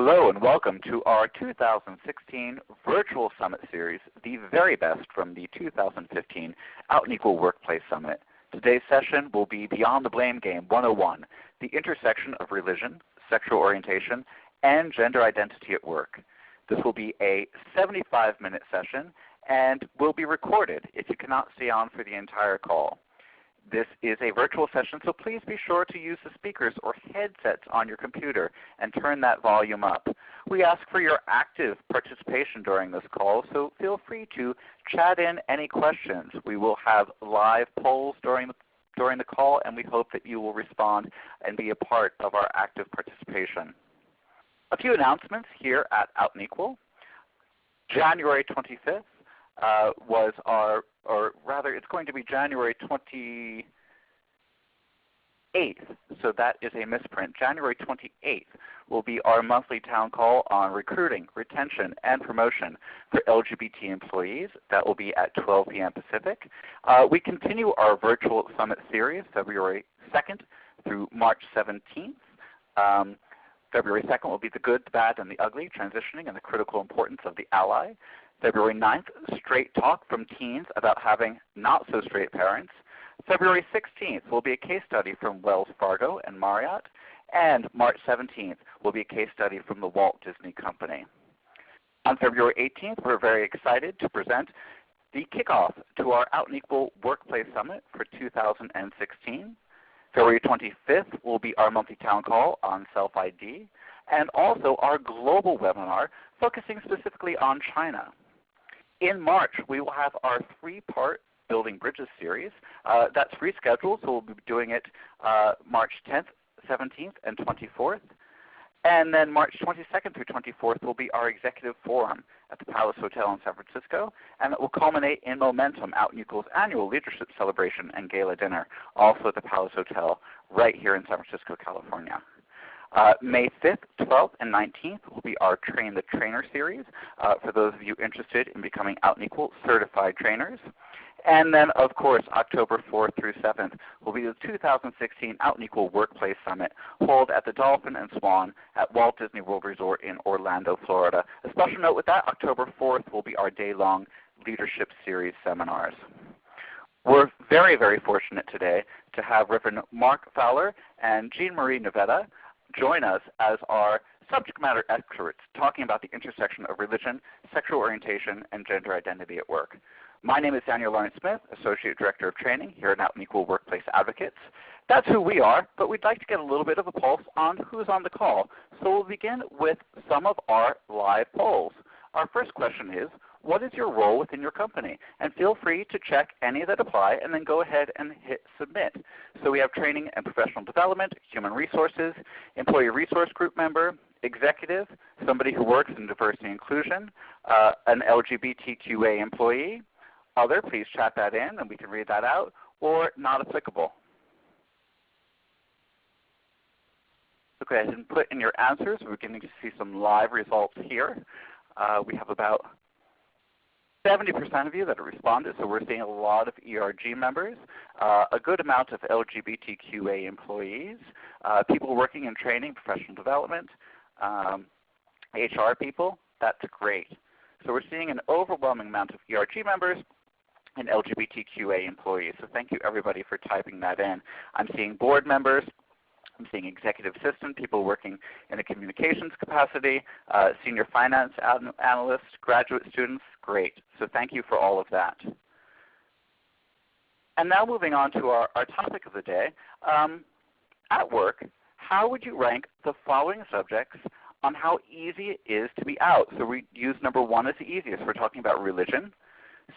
Hello and welcome to our 2016 Virtual Summit Series, the very best from the 2015 Out and Equal Workplace Summit. Today's session will be Beyond the Blame Game 101, the intersection of religion, sexual orientation, and gender identity at work. This will be a 75-minute session and will be recorded if you cannot stay on for the entire call. This is a virtual session, so please be sure to use the speakers or headsets on your computer and turn that volume up. We ask for your active participation during this call, so feel free to chat in any questions. We will have live polls during the call, and we hope that you will respond and be a part of our active participation. A few announcements here at Out and Equal. January 25th was our, or rather it's going to be January 28th, so that is a misprint. January 28th will be our monthly town call on recruiting, retention, and promotion for LGBT employees. That will be at 12 p.m. Pacific. We continue our virtual summit series February 2nd through March 17th. February 2nd will be the good, the bad, and the ugly, transitioning and the critical importance of the ally. February 9th, straight talk from teens about having not so straight parents. February 16th will be a case study from Wells Fargo and Marriott. And March 17th will be a case study from the Walt Disney Company. On February 18th, we're very excited to present the kickoff to our Out and Equal Workplace Summit for 2016. February 25th will be our monthly town call on self-ID, and also our global webinar focusing specifically on China. In March, we will have our three-part Building Bridges series. That's rescheduled, so we'll be doing it March 10th, 17th, and 24th. And then March 22nd through 24th will be our executive forum at the Palace Hotel in San Francisco, and it will culminate in Momentum, Out and Equal's annual leadership celebration and gala dinner, also at the Palace Hotel right here in San Francisco, California. May 5th, 12th, and 19th will be our Train the Trainer series for those of you interested in becoming Out and Equal certified trainers. And then, of course, October 4th through 7th will be the 2016 Out and Equal Workplace Summit held at the Dolphin and Swan at Walt Disney World Resort in Orlando, Florida. A special note with that, October 4th will be our day-long Leadership Series seminars. We're very, very fortunate today to have Reverend Mark Fowler and Jean-Marie Navetta join us as our subject matter experts talking about the intersection of religion, sexual orientation, and gender identity at work. My name is Daniel Lawrence Smith, Associate Director of Training here at Out and Equal Workplace Advocates. That's who we are, but we'd like to get a little bit of a pulse on who's on the call. So we'll begin with some of our live polls. Our first question is, what is your role within your company? And feel free to check any that apply and then go ahead and hit submit. So we have training and professional development, human resources, employee resource group member, executive, somebody who works in diversity and inclusion, an LGBTQA employee. Other, please chat that in and we can read that out, or not applicable. So go ahead and put in your answers. We're beginning to see some live results here. We have about 70% of you that have responded, so we're seeing a lot of ERG members, a good amount of LGBTQA employees, people working in training, professional development, HR people. That's great. So we're seeing an overwhelming amount of ERG members and LGBTQA employees. So thank you everybody for typing that in. I'm seeing board members. I'm seeing executive assistant, people working in a communications capacity, senior finance analysts, graduate students. Great. So thank you for all of that. And now moving on to our topic of the day. At work, how would you rank the following subjects on how easy it is to be out? So we use number 1 as the easiest. We're talking about religion,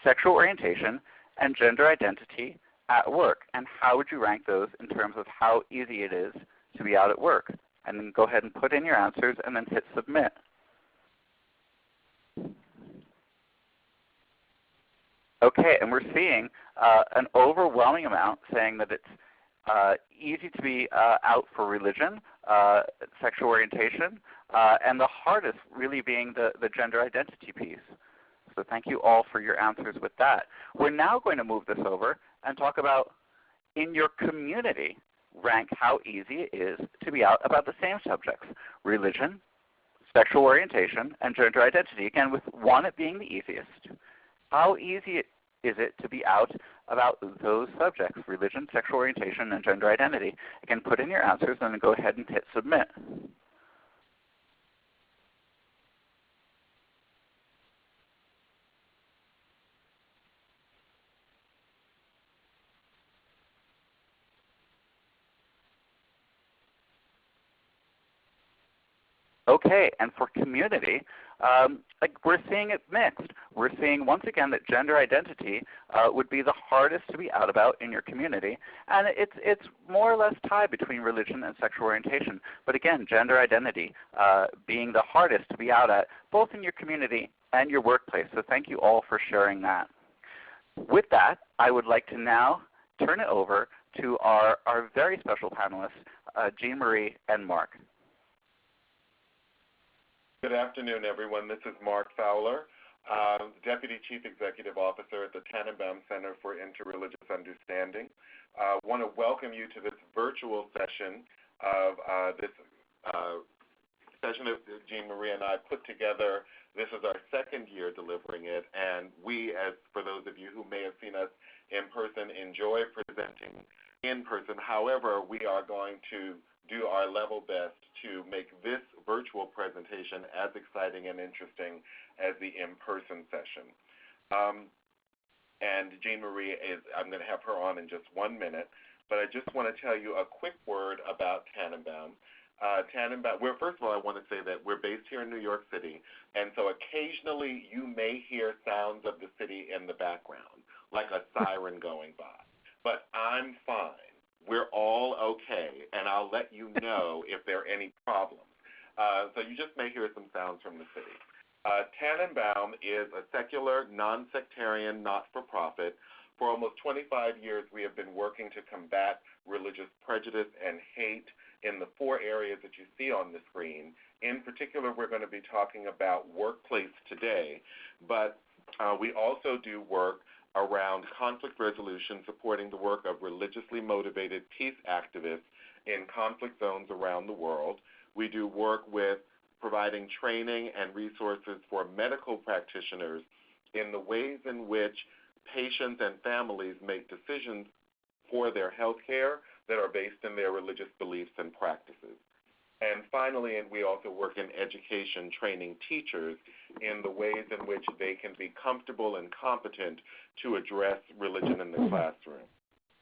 sexual orientation, and gender identity at work. And how would you rank those in terms of how easy it is to be out at work? And then go ahead and put in your answers and then hit submit. Okay, and we're seeing an overwhelming amount saying that it's easy to be out for religion, sexual orientation, and the hardest really being the gender identity piece. So thank you all for your answers with that. We're now going to move this over and talk about, in your community, rank how easy it is to be out about the same subjects: religion, sexual orientation, and gender identity, again with one being the easiest. How easy is it to be out about those subjects, religion, sexual orientation, and gender identity? Again, put in your answers and then go ahead and hit submit. Okay, and for community, we're seeing it mixed. We're seeing once again that gender identity would be the hardest to be out about in your community, and it's more or less tied between religion and sexual orientation. But again, gender identity being the hardest to be out at, both in your community and your workplace. So thank you all for sharing that. With that, I would like to now turn it over to our very special panelists, Jean Marie and Mark. Good afternoon, everyone. This is Mark Fowler, Deputy Chief Executive Officer at the Tanenbaum Center for Interreligious Understanding. I want to welcome you to this virtual session of session that Jean Marie and I put together. This is our second year delivering it, and we, as for those of you who may have seen us in person, enjoy presenting in person. However, we are going to do our level best to make this virtual presentation as exciting and interesting as the in-person session. And Jean Marie I'm going to have her on in just 1 minute, but I just want to tell you a quick word about Tanenbaum. First of all, I want to say that we're based here in New York City, and so occasionally you may hear sounds of the city in the background, like a siren going by. But I'm fine. We're all okay, and I'll let you know if there are any problems. So you just may hear some sounds from the city. Tanenbaum is a secular, non-sectarian, not-for-profit. For almost 25 years, we have been working to combat religious prejudice and hate in the 4 areas that you see on the screen. In particular, we're going to be talking about workplace today, but we also do work around conflict resolution, supporting the work of religiously motivated peace activists in conflict zones around the world. We do work with providing training and resources for medical practitioners in the ways in which patients and families make decisions for their health care that are based in their religious beliefs and practices. And finally, we also work in education, training teachers in the ways in which they can be comfortable and competent to address religion in the classroom.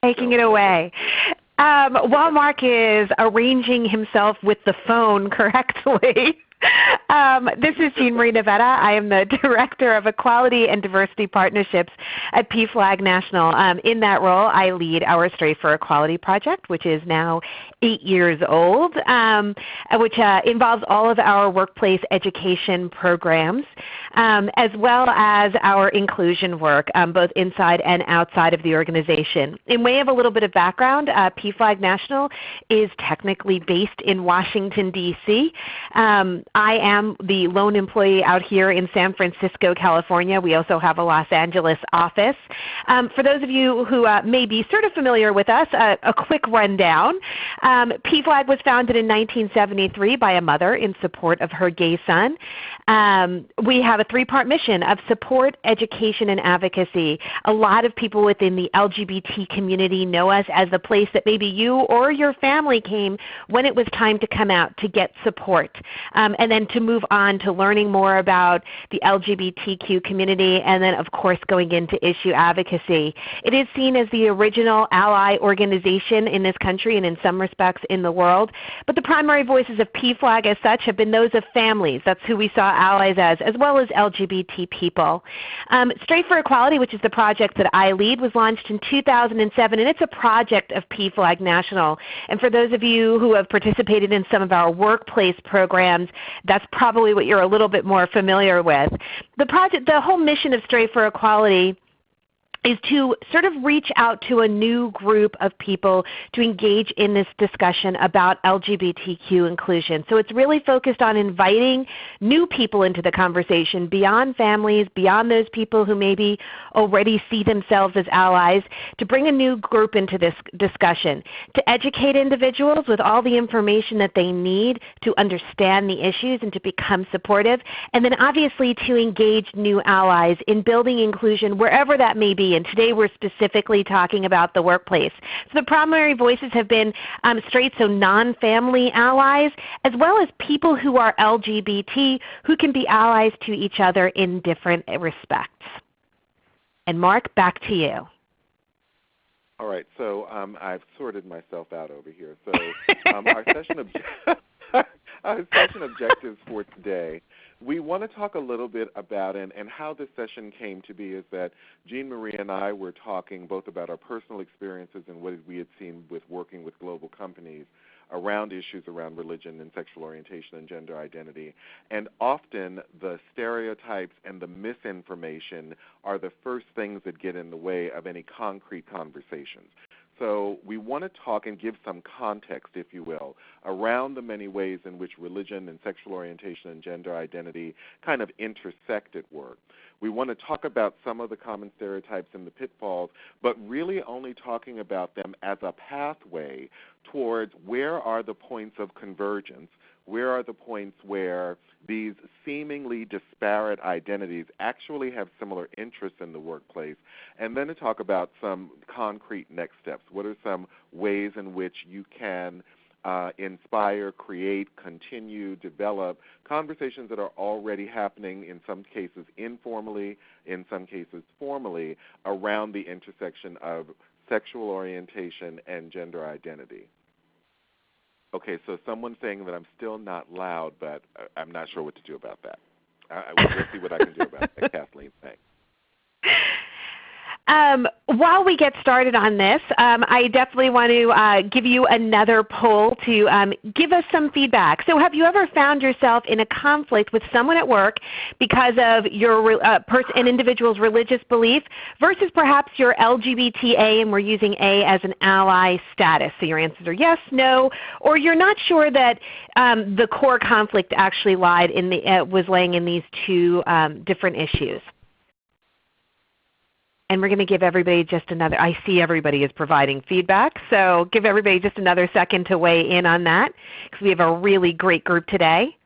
Taking it away. While Mark is arranging himself with the phone correctly, this is Jean Marie Navetta. I am the Director of Equality and Diversity Partnerships at PFLAG National. In that role, I lead our Stray for Equality project, which is now 8 years old, which involves all of our workplace education programs, as well as our inclusion work, both inside and outside of the organization. In way of a little bit of background, PFLAG National is technically based in Washington, D.C. I am the lone employee out here in San Francisco, California. We also have a Los Angeles office. For those of you who may be sort of familiar with us, a quick rundown. PFLAG was founded in 1973 by a mother in support of her gay son. We have a 3-part mission of support, education, and advocacy. A lot of people within the LGBT community know us as the place that maybe you or your family came when it was time to come out to get support, and then to move on to learning more about the LGBTQ community, and then of course going into issue advocacy. It is seen as the original ally organization in this country and in some respects in the world, but the primary voices of PFLAG as such have been those of families. That's who we saw allies as well as LGBT people. Stray for Equality, which is the project that I lead, was launched in 2007, and it's a project of PFLAG National. And for those of you who have participated in some of our workplace programs, that's probably what you're a little bit more familiar with. The whole mission of Stray for Equality is to sort of reach out to a new group of people to engage in this discussion about LGBTQ inclusion. So it's really focused on inviting new people into the conversation beyond families, beyond those people who maybe already see themselves as allies, to bring a new group into this discussion, to educate individuals with all the information that they need to understand the issues and to become supportive, and then obviously to engage new allies in building inclusion wherever that may be. And today we're specifically talking about the workplace. So the primary voices have been straight, so non-family allies, as well as people who are LGBT who can be allies to each other in different respects. And Mark, back to you. All right, so I've sorted myself out over here. So our session objectives for today, we want to talk a little bit about, and how this session came to be is that Jean Marie and I were talking both about our personal experiences and what we had seen with working with global companies around issues around religion and sexual orientation and gender identity. And often the stereotypes and the misinformation are the first things that get in the way of any concrete conversations. So we want to talk and give some context, if you will, around the many ways in which religion and sexual orientation and gender identity kind of intersect at work. We want to talk about some of the common stereotypes and the pitfalls, but really only talking about them as a pathway towards where are the points of convergence, where are the points where these seemingly disparate identities actually have similar interests in the workplace, and then to talk about some concrete next steps. What are some ways in which you can inspire, create, continue, develop conversations that are already happening, in some cases informally, in some cases formally, around the intersection of sexual orientation and gender identity. Okay, so someone's saying that I'm still not loud, but I'm not sure what to do about that. We'll see what I can do about that, Kathleen. Thanks. While we get started on this, I definitely want to give you another poll to give us some feedback. So have you ever found yourself in a conflict with someone at work because of your an individual's religious belief versus perhaps your LGBTA, and we're using A as an ally status? So your answers are yes, no, or you're not sure that the core conflict actually was laying in these two different issues. And we're going to give everybody just another, I see everybody is providing feedback, so give everybody just another second to weigh in on that, because we have a really great group today.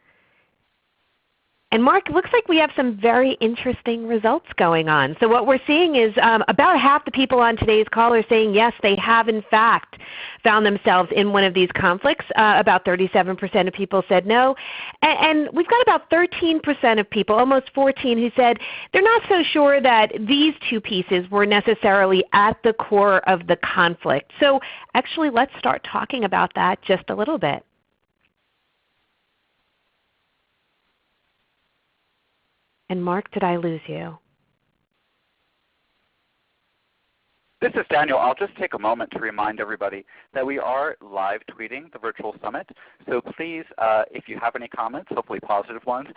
And Mark, it looks like we have some very interesting results going on. So what we're seeing is about half the people on today's call are saying yes, they have in fact found themselves in one of these conflicts. About 37% of people said no. And we've got about 13% of people, almost 14, who said they're not so sure that these two pieces were necessarily at the core of the conflict. So actually let's start talking about that just a little bit. And Mark, did I lose you? This is Daniel. I'll just take a moment to remind everybody that we are live tweeting the virtual summit. So please, if you have any comments, hopefully positive ones,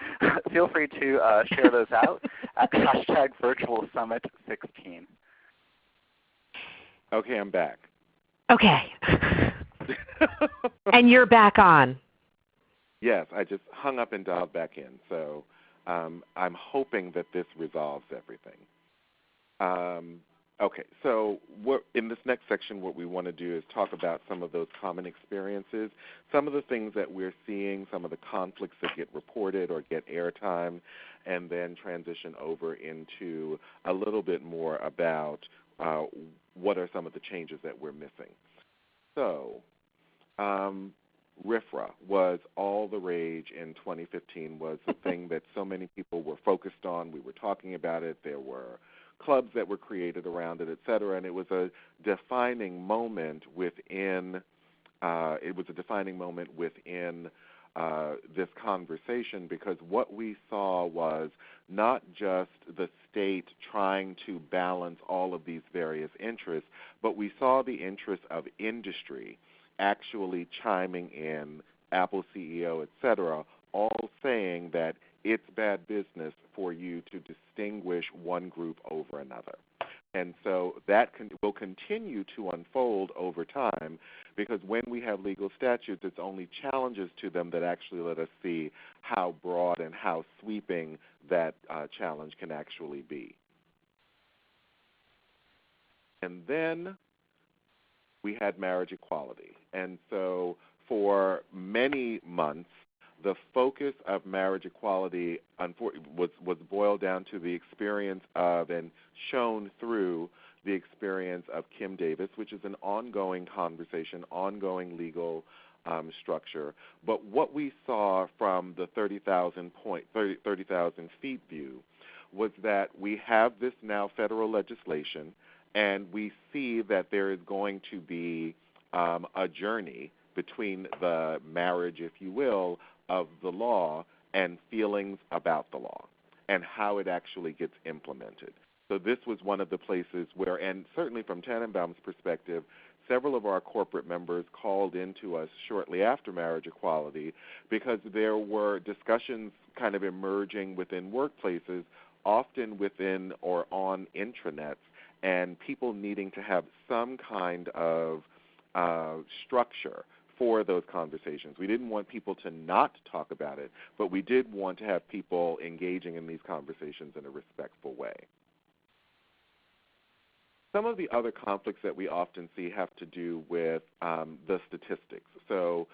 feel free to share those out at #virtualsummit16. Okay, I'm back. Okay. And you're back on. Yes, I just hung up and dialed back in. So I'm hoping that this resolves everything. Okay, so in this next section, what we want to do is talk about some of those common experiences, some of the things that we're seeing, some of the conflicts that get reported or get airtime, and then transition over into a little bit more about what are some of the changes that we're missing. So RFRA was all the rage in 2015, was the thing that so many people were focused on. We were talking about it. There were clubs that were created around it, et cetera, and it was a defining moment within this conversation, because what we saw was not just the state trying to balance all of these various interests, but we saw the interests of industry actually chiming in, Apple CEO, et cetera, all saying that it's bad business for you to distinguish one group over another. And so that will continue to unfold over time, because when we have legal statutes, it's only challenges to them that actually let us see how broad and how sweeping that challenge can actually be. And then we had marriage equality. And so for many months, the focus of marriage equality was boiled down to the experience of and shown through the experience of Kim Davis, which is an ongoing conversation, ongoing legal structure. But what we saw from the 30,000 feet view was that we have this now federal legislation, and we see that there is going to be a journey between the marriage, if you will, of the law and feelings about the law and how it actually gets implemented. So this was one of the places where, and certainly from Tanenbaum's perspective, several of our corporate members called into us shortly after marriage equality because there were discussions kind of emerging within workplaces, often within or on intranets, and people needing to have some kind of structure for those conversations. We didn't want people to not talk about it, but we did want to have people engaging in these conversations in a respectful way. Some of the other conflicts that we often see have to do with the statistics. So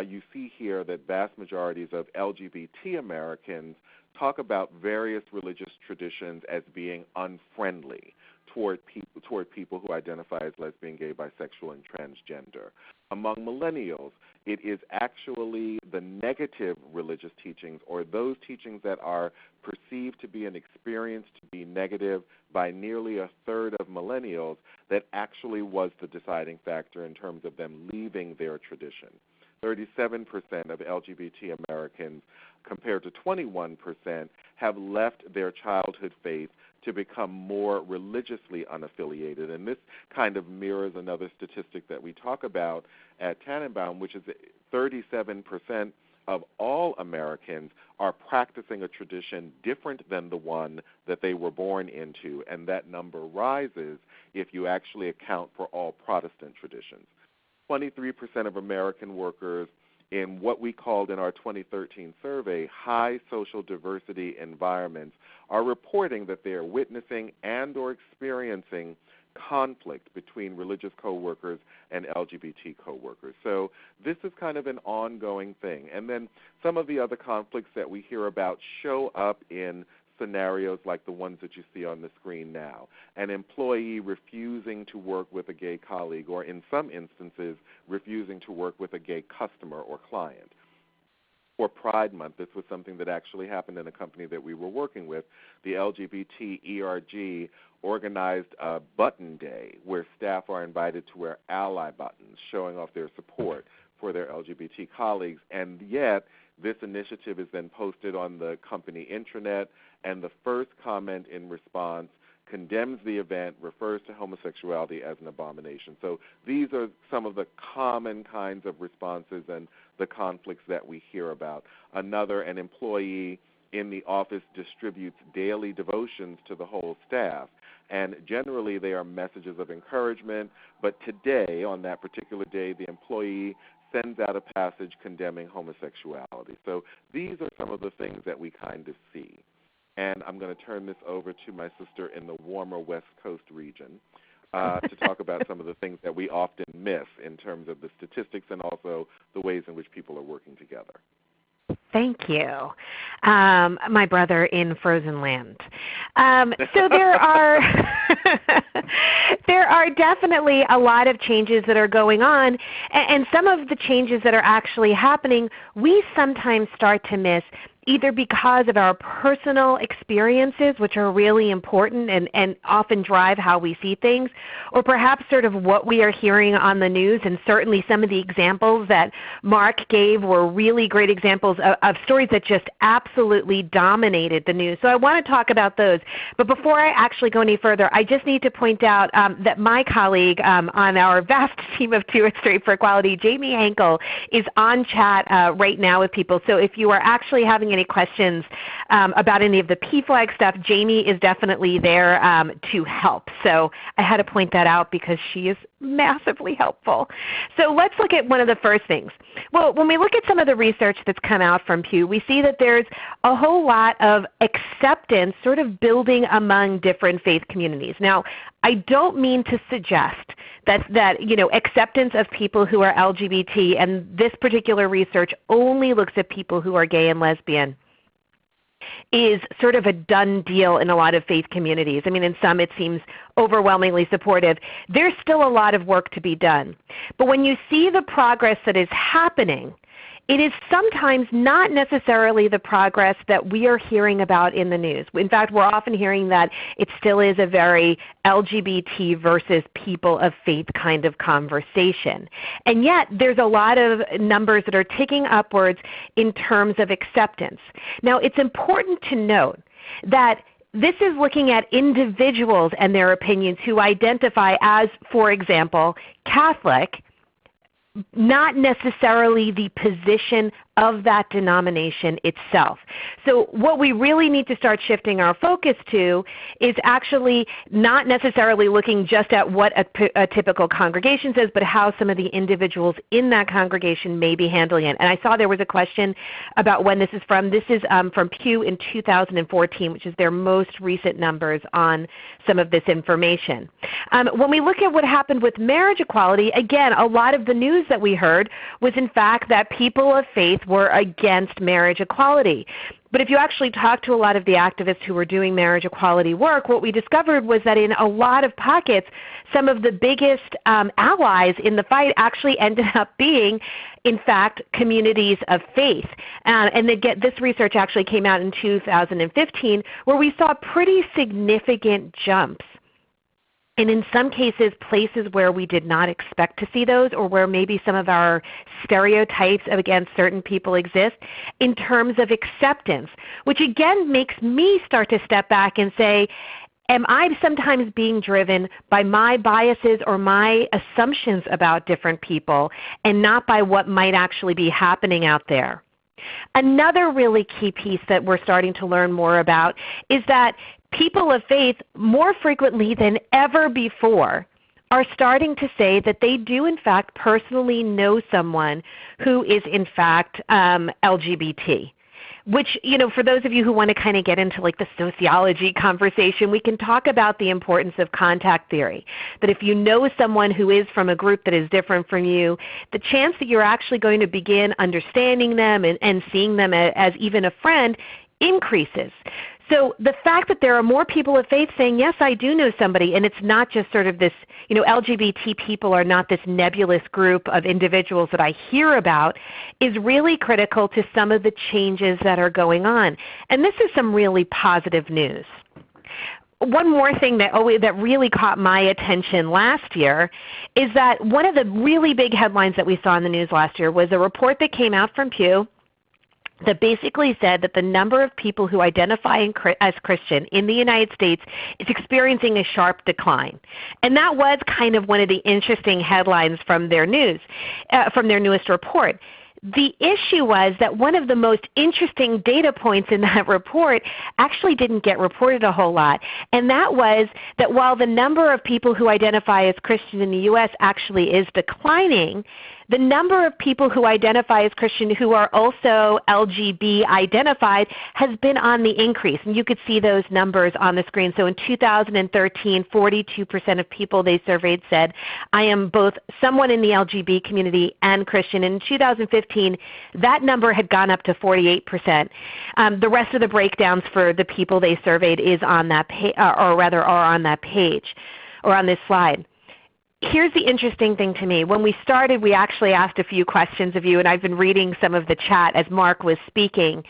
you see here that vast majorities of LGBT Americans talk about various religious traditions as being unfriendly toward people who identify as lesbian, gay, bisexual, and transgender. Among millennials, it is actually the negative religious teachings, or those teachings that are perceived to be and experienced to be negative by nearly a third of millennials, that actually was the deciding factor in terms of them leaving their tradition. 37% of LGBT Americans, compared to 21%, have left their childhood faith to become more religiously unaffiliated. And this kind of mirrors another statistic that we talk about at Tanenbaum, which is that 37% of all Americans are practicing a tradition different than the one that they were born into, and that number rises if you actually account for all Protestant traditions. 23% of American workers in what we called in our 2013 survey high social diversity environments are reporting that they are witnessing and or experiencing conflict between religious coworkers and LGBT coworkers. So this is kind of an ongoing thing. And then some of the other conflicts that we hear about show up in scenarios like the ones that you see on the screen now. An employee refusing to work with a gay colleague, or in some instances, refusing to work with a gay customer or client. For Pride Month, this was something that actually happened in a company that we were working with. The LGBT ERG organized a button day where staff are invited to wear ally buttons, showing off their support for their LGBT colleagues, and yet this initiative is then posted on the company intranet, and the first comment in response condemns the event, refers to homosexuality as an abomination. So these are some of the common kinds of responses and the conflicts that we hear about. Another, an employee in the office distributes daily devotions to the whole staff, and generally they are messages of encouragement, but today, on that particular day, the employee sends out a passage condemning homosexuality. So these are some of the things that we kind of see. And I'm going to turn this over to my sister in the warmer West Coast region to talk about some of the things that we often miss in terms of the statistics and also the ways in which people are working together. Thank you. My brother in frozen land. So there are there are definitely a lot of changes that are going on, and some of the changes that are actually happening we sometimes start to miss, either because of our personal experiences, which are really important and often drive how we see things, or perhaps sort of what we are hearing on the news. And certainly some of the examples that Mark gave were really great examples of stories that just absolutely dominated the news. So I want to talk about those. But before I actually go any further, I just need to point out that my colleague on our vast team of Two Straight for Equality, Jamie Henkel, is on chat right now with people. So if you are actually having an any questions about any of the PFLAG stuff, Jamie is definitely there to help. So I had to point that out because she is massively helpful. So let's look at one of the first things. Well, when we look at some of the research that's come out from Pew, we see that there's a whole lot of acceptance sort of building among different faith communities. Now, I don't mean to suggest that acceptance of people who are LGBT, and this particular research only looks at people who are gay and lesbian, is sort of a done deal in a lot of faith communities. I mean, in some it seems overwhelmingly supportive. There's still a lot of work to be done. But when you see the progress that is happening, it is sometimes not necessarily the progress that we are hearing about in the news. In fact, we're often hearing that it still is a very LGBT versus people of faith kind of conversation. And yet there's a lot of numbers that are ticking upwards in terms of acceptance. Now, it's important to note that this is looking at individuals and their opinions who identify as, for example, Catholic, not necessarily the position of that denomination itself. So what we really need to start shifting our focus to is actually not necessarily looking just at what a typical congregation says, but how some of the individuals in that congregation may be handling it. And I saw there was a question about when this is from. This is from Pew in 2014, which is their most recent numbers on some of this information. When we look at what happened with marriage equality, again, a lot of the news that we heard was in fact that people of faith were against marriage equality. But if you actually talk to a lot of the activists who were doing marriage equality work, what we discovered was that in a lot of pockets, some of the biggest allies in the fight actually ended up being, in fact, communities of faith. And this research actually came out in 2015 where we saw pretty significant jumps. And in some cases, places where we did not expect to see those, or where maybe some of our stereotypes against certain people exist, in terms of acceptance, which again makes me start to step back and say, am I sometimes being driven by my biases or my assumptions about different people and not by what might actually be happening out there? Another really key piece that we're starting to learn more about is that people of faith, more frequently than ever before, are starting to say that they do in fact personally know someone who is in fact LGBT. Which, for those of you who want to kind of get into like the sociology conversation, we can talk about the importance of contact theory. That if you know someone who is from a group that is different from you, the chance that you're actually going to begin understanding them and seeing them as even a friend increases. So the fact that there are more people of faith saying, yes, I do know somebody, and it's not just sort of this, LGBT people are not this nebulous group of individuals that I hear about, is really critical to some of the changes that are going on. And this is some really positive news. One more thing that really caught my attention last year is that one of the really big headlines that we saw in the news last year was a report that came out from Pew that basically said that the number of people who identify as Christian in the United States is experiencing a sharp decline. And that was kind of one of the interesting headlines from their newest report. The issue was that one of the most interesting data points in that report actually didn't get reported a whole lot, and that was that while the number of people who identify as Christian in the U.S. actually is declining, the number of people who identify as Christian who are also LGB identified has been on the increase. And you could see those numbers on the screen. So in 2013, 42% of people they surveyed said, I am both someone in the LGB community and Christian. And in 2015, that number had gone up to 48%. The rest of the breakdowns for the people they surveyed is on that are on that page or on this slide. Here's the interesting thing to me. When we started, we actually asked a few questions of you, and I've been reading some of the chat as Mark was speaking.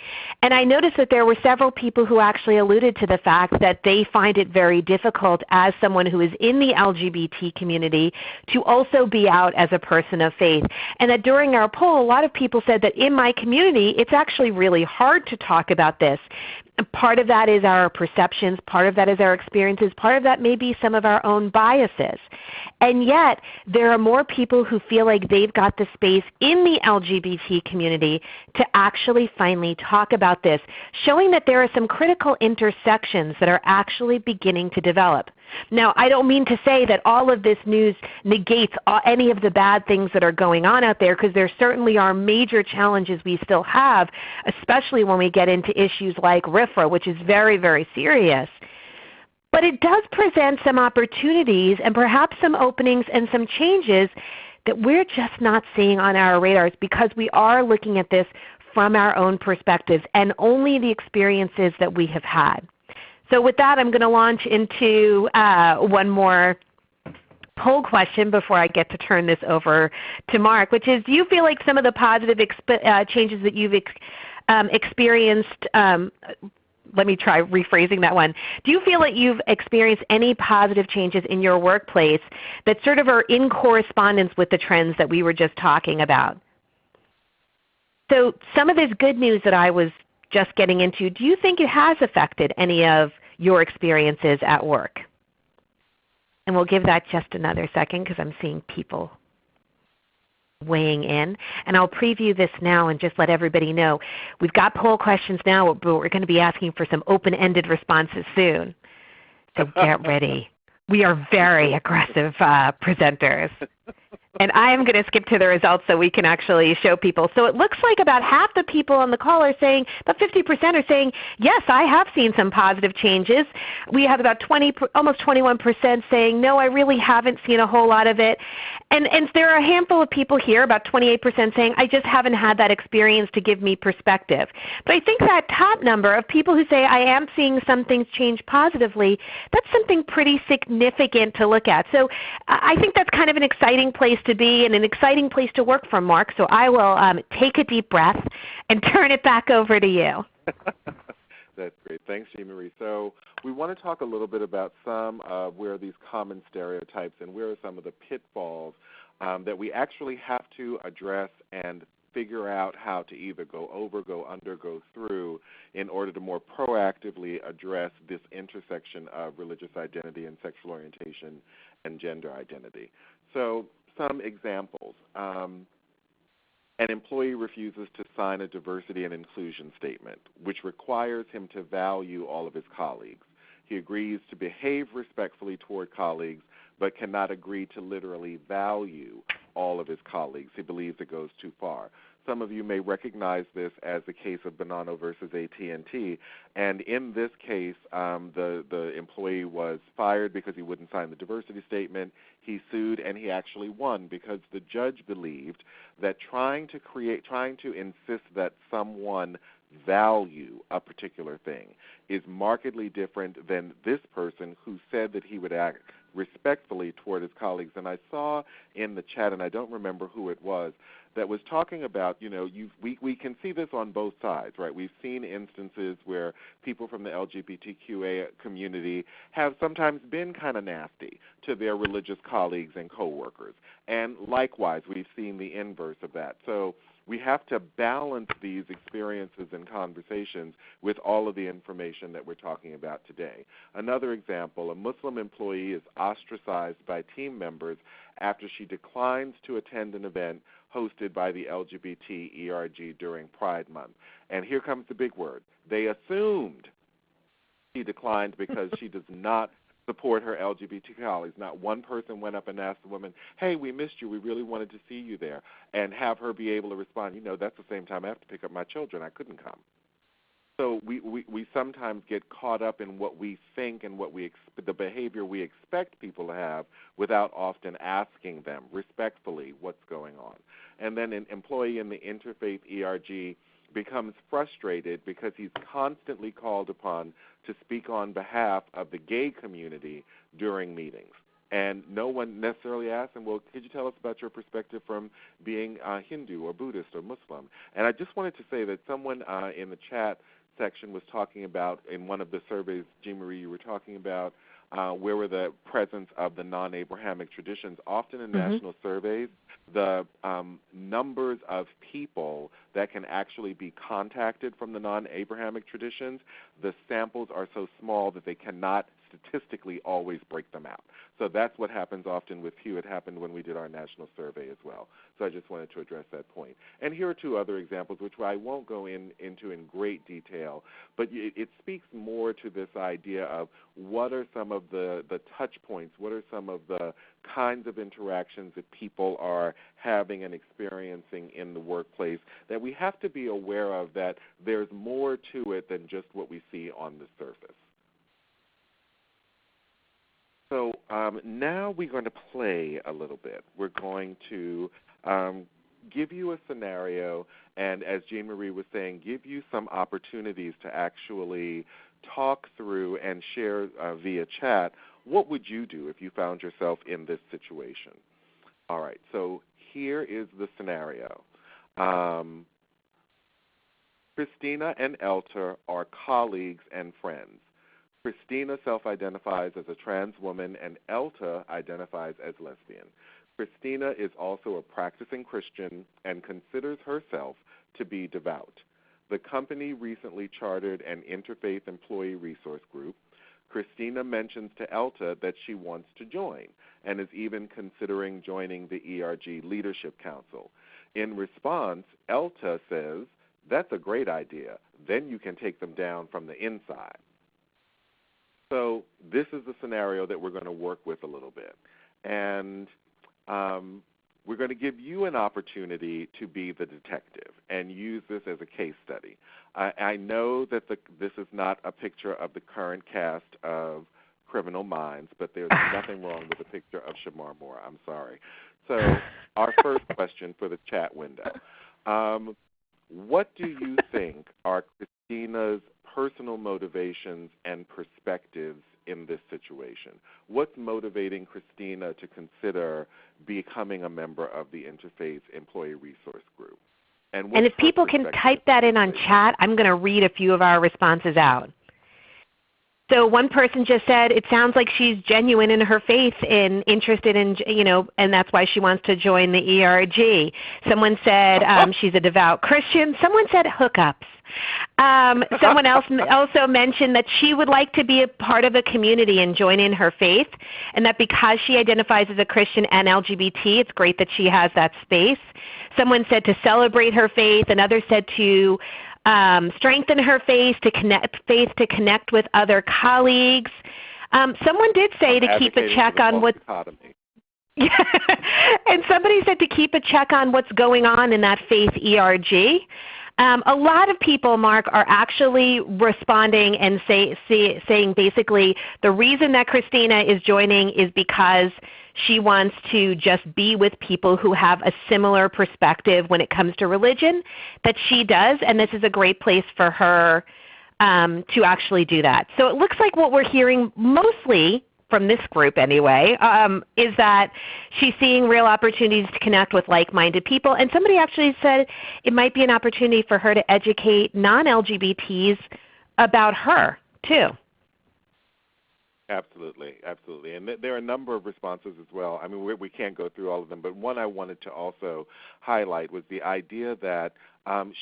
And I noticed that there were several people who actually alluded to the fact that they find it very difficult as someone who is in the LGBT community to also be out as a person of faith. And that during our poll, a lot of people said that in my community, it's actually really hard to talk about this. Part of that is our perceptions, part of that is our experiences, part of that may be some of our own biases. And And yet, there are more people who feel like they've got the space in the LGBT community to actually finally talk about this, showing that there are some critical intersections that are actually beginning to develop. Now, I don't mean to say that all of this news negates any of the bad things that are going on out there, because there certainly are major challenges we still have, especially when we get into issues like RFRA, which is very, very serious. But it does present some opportunities and perhaps some openings and some changes that we're just not seeing on our radars, because we are looking at this from our own perspectives and only the experiences that we have had. So with that, I'm going to launch into one more poll question before I get to turn this over to Mark, which is, do you feel like some of the positive changes that you've experienced, let me try rephrasing that one. Do you feel like you've experienced any positive changes in your workplace that sort of are in correspondence with the trends that we were just talking about? So some of this good news that I was just getting into, do you think it has affected any of your experiences at work? And we'll give that just another second, because I'm seeing people weighing in. And I'll preview this now and just let everybody know. We've got poll questions now, but we're going to be asking for some open-ended responses soon. So get ready. We are very aggressive presenters. And I am going to skip to the results so we can actually show people. So it looks like about half the people on the call are saying, about 50% are saying, yes, I have seen some positive changes. We have about almost 21% saying, no, I really haven't seen a whole lot of it. And there are a handful of people here, about 28% saying, I just haven't had that experience to give me perspective. But I think that top number of people who say, I am seeing some things change positively, that's something pretty significant to look at. So I think that's kind of an exciting place to be and an exciting place to work from, Mark. So I will take a deep breath and turn it back over to you. That's great. Thanks, Jean Marie. So we want to talk a little bit about some of where these common stereotypes and where are some of the pitfalls that we actually have to address and figure out how to either go over, go under, go through in order to more proactively address this intersection of religious identity and sexual orientation and gender identity. So some examples. An employee refuses to sign a diversity and inclusion statement, which requires him to value all of his colleagues. He agrees to behave respectfully toward colleagues, but cannot agree to literally value all of his colleagues. He believes it goes too far. Some of you may recognize this as the case of Bonanno versus AT&T, and in this case, the employee was fired because he wouldn't sign the diversity statement. He sued, and he actually won because the judge believed that trying to insist that someone value a particular thing is markedly different than this person who said that he would act respectfully toward his colleagues. And I saw in the chat, and I don't remember who it was, that was talking about, we can see this on both sides, right? We've seen instances where people from the LGBTQA community have sometimes been kind of nasty to their religious colleagues and coworkers. And likewise, we've seen the inverse of that. So we have to balance these experiences and conversations with all of the information that we're talking about today. Another example, a Muslim employee is ostracized by team members after she declines to attend an event hosted by the LGBT ERG during Pride Month. And here comes the big word. They assumed she declined because she does not support her LGBT colleagues. Not one person went up and asked the woman, hey, we missed you. We really wanted to see you there, and have her be able to respond, that's the same time I have to pick up my children. I couldn't come. So we sometimes get caught up in what we think and the behavior we expect people to have without often asking them respectfully what's going on. And then an employee in the interfaith ERG becomes frustrated because he's constantly called upon to speak on behalf of the gay community during meetings. And no one necessarily asks him, well, could you tell us about your perspective from being Hindu or Buddhist or Muslim? And I just wanted to say that someone in the chat section was talking about, in one of the surveys, Jean Marie, you were talking about where were the presence of the non-Abrahamic traditions. Often in national surveys, the numbers of people that can actually be contacted from the non-Abrahamic traditions, the samples are so small that they cannot statistically always break them out. So that's what happens often with Pew. It happened when we did our national survey as well. So I just wanted to address that point. And here are two other examples, which I won't go into in great detail, but it speaks more to this idea of what are some of the touch points, what are some of the kinds of interactions that people are having and experiencing in the workplace that we have to be aware of, that there's more to it than just what we see on the surface. So now we're going to play a little bit. We're going to give you a scenario, and as Jean Marie was saying, give you some opportunities to actually talk through and share via chat. What would you do if you found yourself in this situation? All right, so here is the scenario. Christina and Elter are colleagues and friends. Christina self-identifies as a trans woman, and Elta identifies as lesbian. Christina is also a practicing Christian and considers herself to be devout. The company recently chartered an interfaith employee resource group. Christina mentions to Elta that she wants to join and is even considering joining the ERG Leadership Council. In response, Elta says, "That's a great idea. Then you can take them down from the inside." So this is the scenario that we're going to work with a little bit. And we're going to give you an opportunity to be the detective and use this as a case study. I know that this is not a picture of the current cast of Criminal Minds, but there's nothing wrong with a picture of Shamar Moore. I'm sorry. So our first question for the chat window. What do you think are Christina's personal motivations and perspectives in this situation? What's motivating Christina to consider becoming a member of the Interfaith Employee Resource Group? And if people can type that in on chat, I'm going to read a few of our responses out. So one person just said, it sounds like she's genuine in her faith and interested in, and that's why she wants to join the ERG. Someone said she's a devout Christian. Someone said hookups. Someone else also mentioned that she would like to be a part of a community and join in her faith, and that because she identifies as a Christian and LGBT, it's great that she has that space. Someone said to celebrate her faith. Another said to strengthen her faith to connect with other colleagues. Someone did say to keep a check on what. And somebody said to keep a check on what's going on in that faith ERG. A lot of people, Mark, are actually responding and saying basically the reason that Christina is joining is because she wants to just be with people who have a similar perspective when it comes to religion that she does, and this is a great place for her to actually do that. So it looks like what we're hearing mostly from this group anyway, is that she's seeing real opportunities to connect with like-minded people. And somebody actually said it might be an opportunity for her to educate non-LGBTs about her too. Absolutely, absolutely. And there are a number of responses as well. I mean, we can't go through all of them, but one I wanted to also highlight was the idea that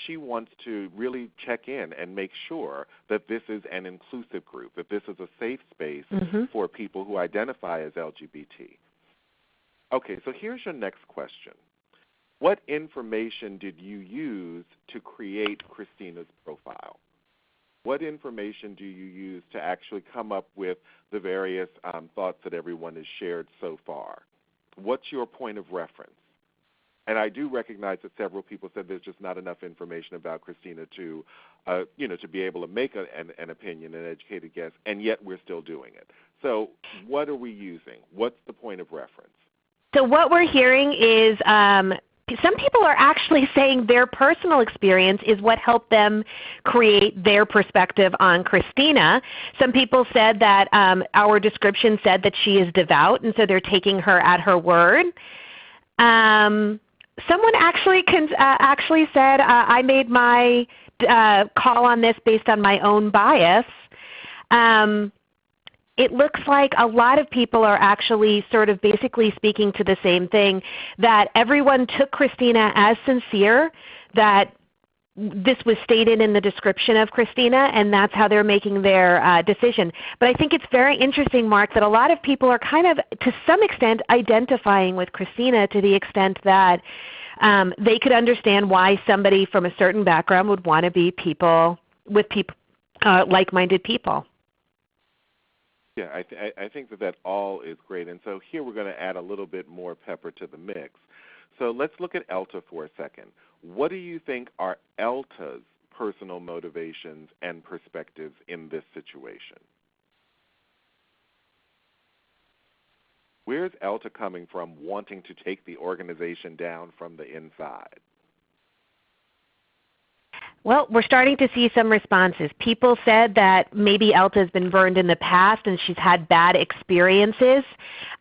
she wants to really check in and make sure that this is an inclusive group, that this is a safe space for people who identify as LGBT. Okay, so here's your next question. What information did you use to create Christina's profile? What information do you use to actually come up with the various thoughts that everyone has shared so far? What's your point of reference? And I do recognize that several people said there's just not enough information about Christina to, to be able to make an opinion, an educated guess, and yet we're still doing it. So what are we using? What's the point of reference? So what we're hearing is some people are actually saying their personal experience is what helped them create their perspective on Christina. Some people said that our description said that she is devout, and so they're taking her at her word. Someone actually said, I made my call on this based on my own bias. it looks like a lot of people are actually sort of basically speaking to the same thing, that everyone took Christina as sincere, that this was stated in the description of Christina, and that's how they're making their decision. But I think it's very interesting, Mark, that a lot of people are kind of, to some extent, identifying with Christina to the extent that they could understand why somebody from a certain background would want to be with like-minded people. Yeah, I think that all is great. And so here we're going to add a little bit more pepper to the mix. So let's look at ELTA for a second. What do you think are ELTA's personal motivations and perspectives in this situation? Where's ELTA coming from wanting to take the organization down from the inside? Well, we're starting to see some responses. People said that maybe ELTA has been burned in the past and she's had bad experiences.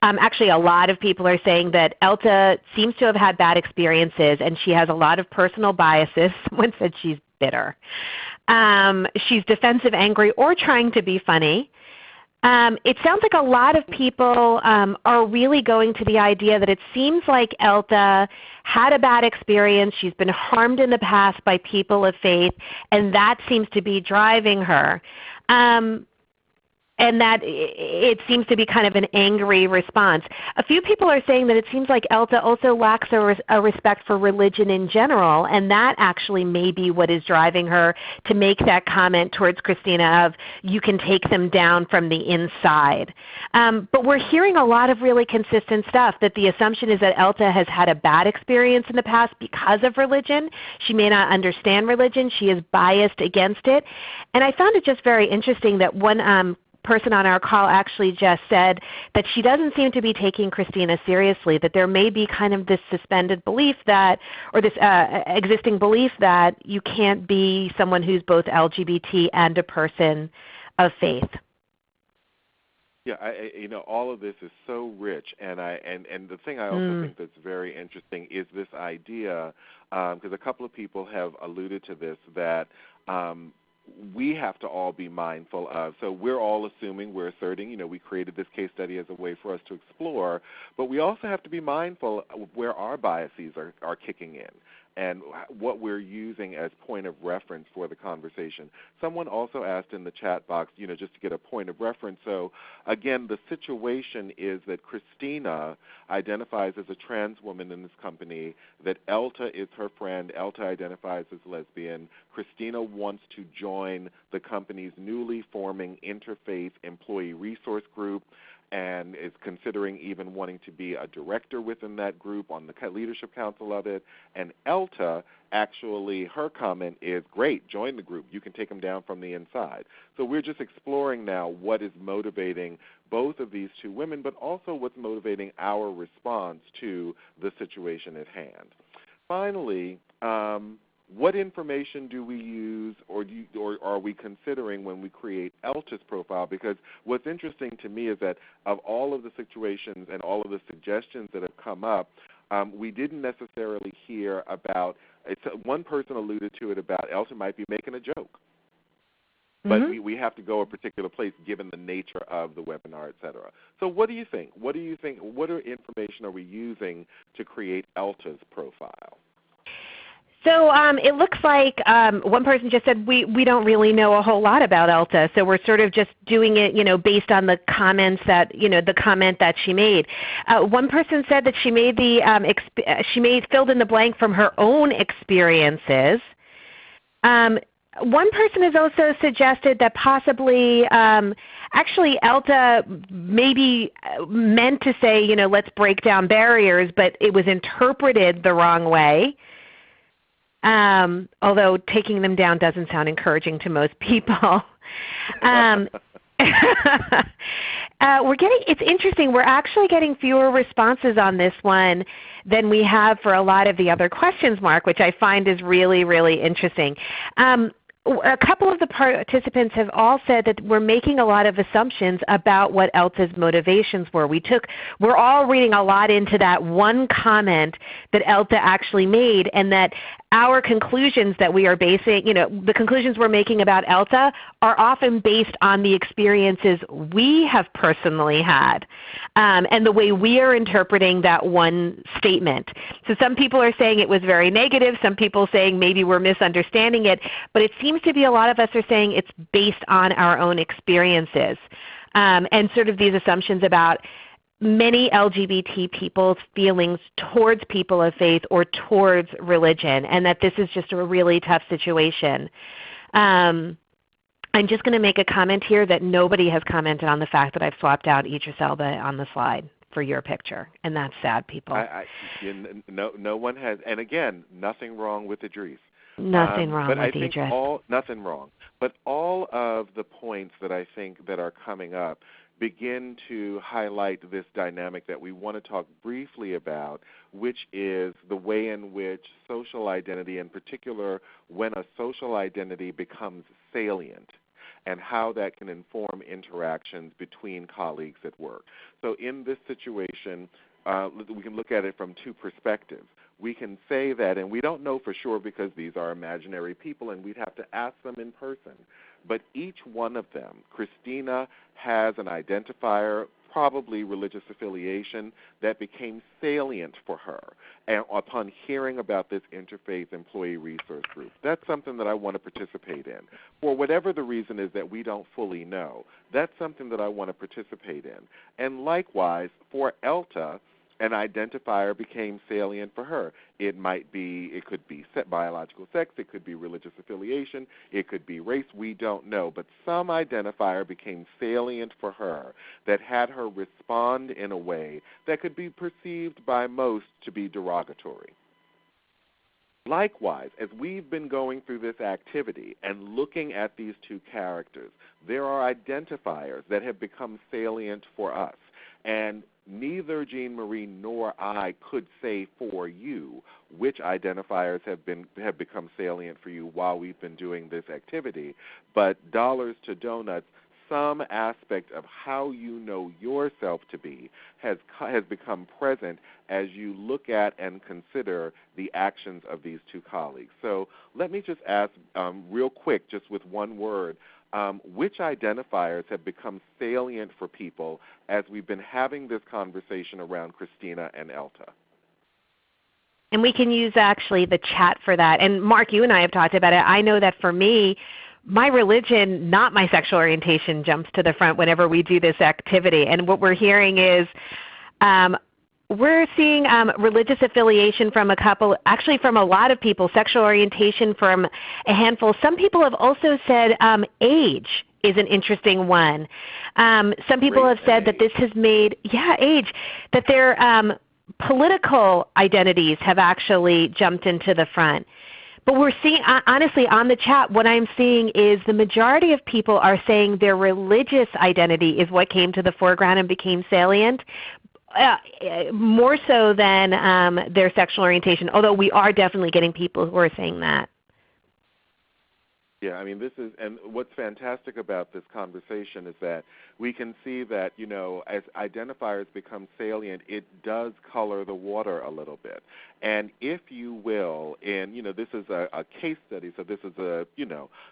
Actually, a lot of people are saying that ELTA seems to have had bad experiences and she has a lot of personal biases. Someone said she's bitter. She's defensive, angry, or trying to be funny. It sounds like a lot of people are really going to the idea that it seems like ELTA had a bad experience. She's been harmed in the past by people of faith, and that seems to be driving her. And that it seems to be kind of an angry response. A few people are saying that it seems like ELTA also lacks a respect for religion in general, and that actually may be what is driving her to make that comment towards Christina of, you can take them down from the inside. But we're hearing a lot of really consistent stuff, that the assumption is that ELTA has had a bad experience in the past because of religion. She may not understand religion. She is biased against it. And I found it just very interesting that one person on our call actually just said that she doesn't seem to be taking Christina seriously, that there may be kind of this suspended belief that, or this existing belief that you can't be someone who's both LGBT and a person of faith. Yeah, all of this is so rich, and the thing I also think that's very interesting is this idea, because a couple of people have alluded to this, that we have to all be mindful of. So we're all assuming, we're asserting, we created this case study as a way for us to explore, but we also have to be mindful of where our biases are kicking in and what we're using as point of reference for the conversation. Someone also asked in the chat box, just to get a point of reference. So again, the situation is that Christina identifies as a trans woman in this company, that ELTA is her friend, ELTA identifies as lesbian. Christina wants to join the company's newly forming interfaith employee resource group, and is considering even wanting to be a director within that group, on the leadership council of it. And ELTA, actually, her comment is, great, join the group. You can take them down from the inside. So we're just exploring now what is motivating both of these two women, but also what's motivating our response to the situation at hand. Finally, what information do we use or are we considering when we create ELTA's profile? Because what's interesting to me is that of all of the situations and all of the suggestions that have come up, we didn't necessarily hear about, one person alluded to it about ELTA might be making a joke. But we have to go a particular place given the nature of the webinar, et cetera. So what do you think? What information are we using to create ELTA's profile? So it looks like one person just said we don't really know a whole lot about ELTA, so we're sort of just doing it, based on the comments that the comment that she made. One person said that she made filled in the blank from her own experiences. One person has also suggested that possibly actually ELTA maybe meant to say let's break down barriers, but it was interpreted the wrong way. Although taking them down doesn't sound encouraging to most people. It's interesting. We're actually getting fewer responses on this one than we have for a lot of the other questions, Mark, which I find is really, really interesting. A couple of the participants have all said that we're making a lot of assumptions about what ELTA's motivations were. We're all reading a lot into that one comment that ELTA actually made, and that our conclusions that we are basing, the conclusions we're making about ELTA are often based on the experiences we have personally had and the way we are interpreting that one statement. So some people are saying it was very negative, some people saying maybe we're misunderstanding it, but it seems to be a lot of us are saying it's based on our own experiences and sort of these assumptions about many LGBT people's feelings towards people of faith or towards religion, and that this is just a really tough situation. I'm just going to make a comment here that nobody has commented on the fact that I've swapped out Idris Elba on the slide for your picture, and that's sad, people. No one has, and again, nothing wrong with Idris. Nothing wrong with Idris. Nothing wrong. But all of the points that I think that are coming up begin to highlight this dynamic that we want to talk briefly about, which is the way in which social identity, in particular when a social identity becomes salient, and how that can inform interactions between colleagues at work. So in this situation, we can look at it from two perspectives. We can say that, and we don't know for sure because these are imaginary people and we'd have to ask them in person, but each one of them, Christina has an identifier, probably religious affiliation, that became salient for her and upon hearing about this interfaith employee resource group. That's something that I want to participate in. For whatever the reason is that we don't fully know, that's something that I want to participate in. And likewise, for ELTA, an identifier became salient for her. It could be biological sex, it could be religious affiliation, it could be race, we don't know. But some identifier became salient for her that had her respond in a way that could be perceived by most to be derogatory. Likewise, as we've been going through this activity and looking at these two characters, there are identifiers that have become salient for us. And neither Jean Marie nor I could say for you which identifiers have become salient for you while we've been doing this activity, but dollars to donuts, some aspect of how you know yourself to be has become present as you look at and consider the actions of these two colleagues. So let me just ask real quick, just with one word, which identifiers have become salient for people as we've been having this conversation around Christina and ELTA? And we can use actually the chat for that. And Mark, you and I have talked about it. I know that for me, my religion, not my sexual orientation, jumps to the front whenever we do this activity. And what we're hearing is we're seeing religious affiliation from a couple, actually from a lot of people, sexual orientation from a handful. Some people have also said age is an interesting one. Some people have said that this has made, age, that their political identities have actually jumped into the front. But we're seeing, honestly, on the chat, what I'm seeing is the majority of people are saying their religious identity is what came to the foreground and became salient, more so than their sexual orientation, although we are definitely getting people who are saying that. Yeah, I mean, and what's fantastic about this conversation is that we can see that, as identifiers become salient, it does color the water a little bit. And if you will, and, this is a case study, so this is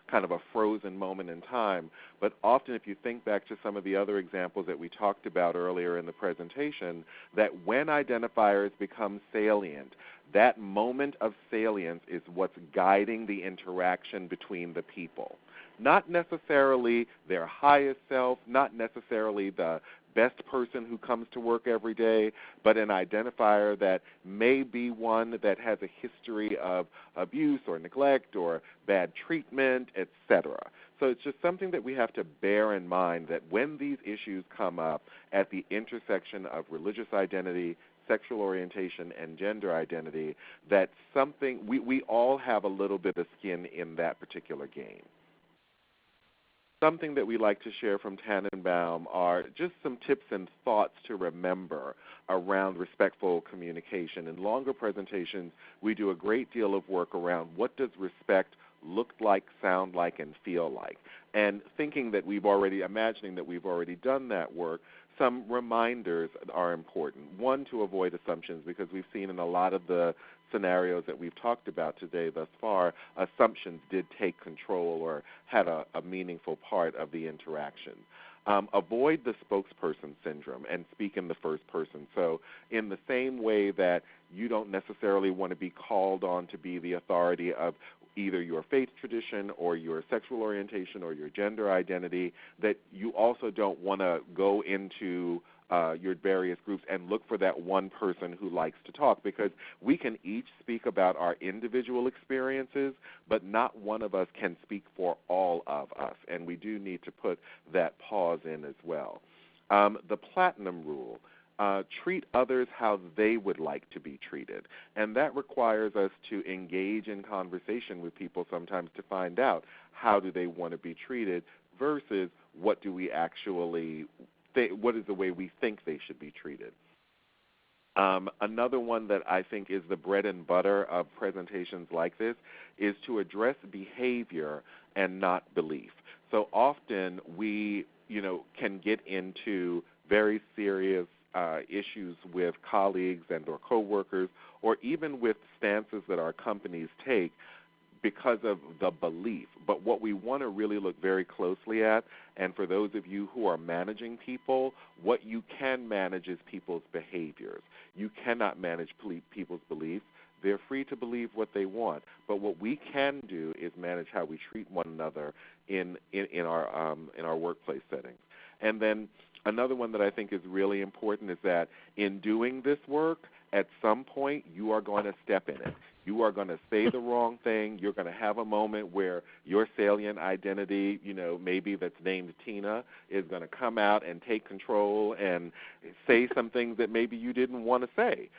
kind of a frozen moment in time, but often if you think back to some of the other examples that we talked about earlier in the presentation, that when identifiers become salient, that moment of salience is what's guiding the interaction between the people. Not necessarily their highest self, not necessarily the best person who comes to work every day, but an identifier that may be one that has a history of abuse or neglect or bad treatment, etc. So it's just something that we have to bear in mind, that when these issues come up at the intersection of religious identity, sexual orientation, and gender identity, that we all have a little bit of skin in that particular game. Something that we like to share from Tanenbaum are just some tips and thoughts to remember around respectful communication. In longer presentations, we do a great deal of work around what does respect look like, sound like, and feel like. And imagining that we've already done that work, some reminders are important. One, to avoid assumptions, because we've seen in a lot of the scenarios that we've talked about today thus far, assumptions did take control or had a meaningful part of the interaction. Avoid the spokesperson syndrome and speak in the first person. So in the same way that you don't necessarily want to be called on to be the authority of either your faith tradition or your sexual orientation or your gender identity, that you also don't want to go into your various groups and look for that one person who likes to talk, because we can each speak about our individual experiences, but not one of us can speak for all of us, and we do need to put that pause in as well. The platinum rule. Treat others how they would like to be treated. And that requires us to engage in conversation with people sometimes to find out how do they want to be treated versus what do we actually what is the way we think they should be treated. Another one that I think is the bread and butter of presentations like this is to address behavior and not belief. So often we, can get into very serious issues with colleagues and or coworkers, or even with stances that our companies take because of the belief. But what we want to really look very closely at, and for those of you who are managing people, what you can manage is people's behaviors. You cannot manage people's beliefs. They're free to believe what they want. But what we can do is manage how we treat one another in our workplace settings. And then another one that I think is really important is that in doing this work, at some point you are going to step in it. You are going to say the wrong thing. You're going to have a moment where your salient identity, maybe that's named Tina, is going to come out and take control and say some things that maybe you didn't want to say.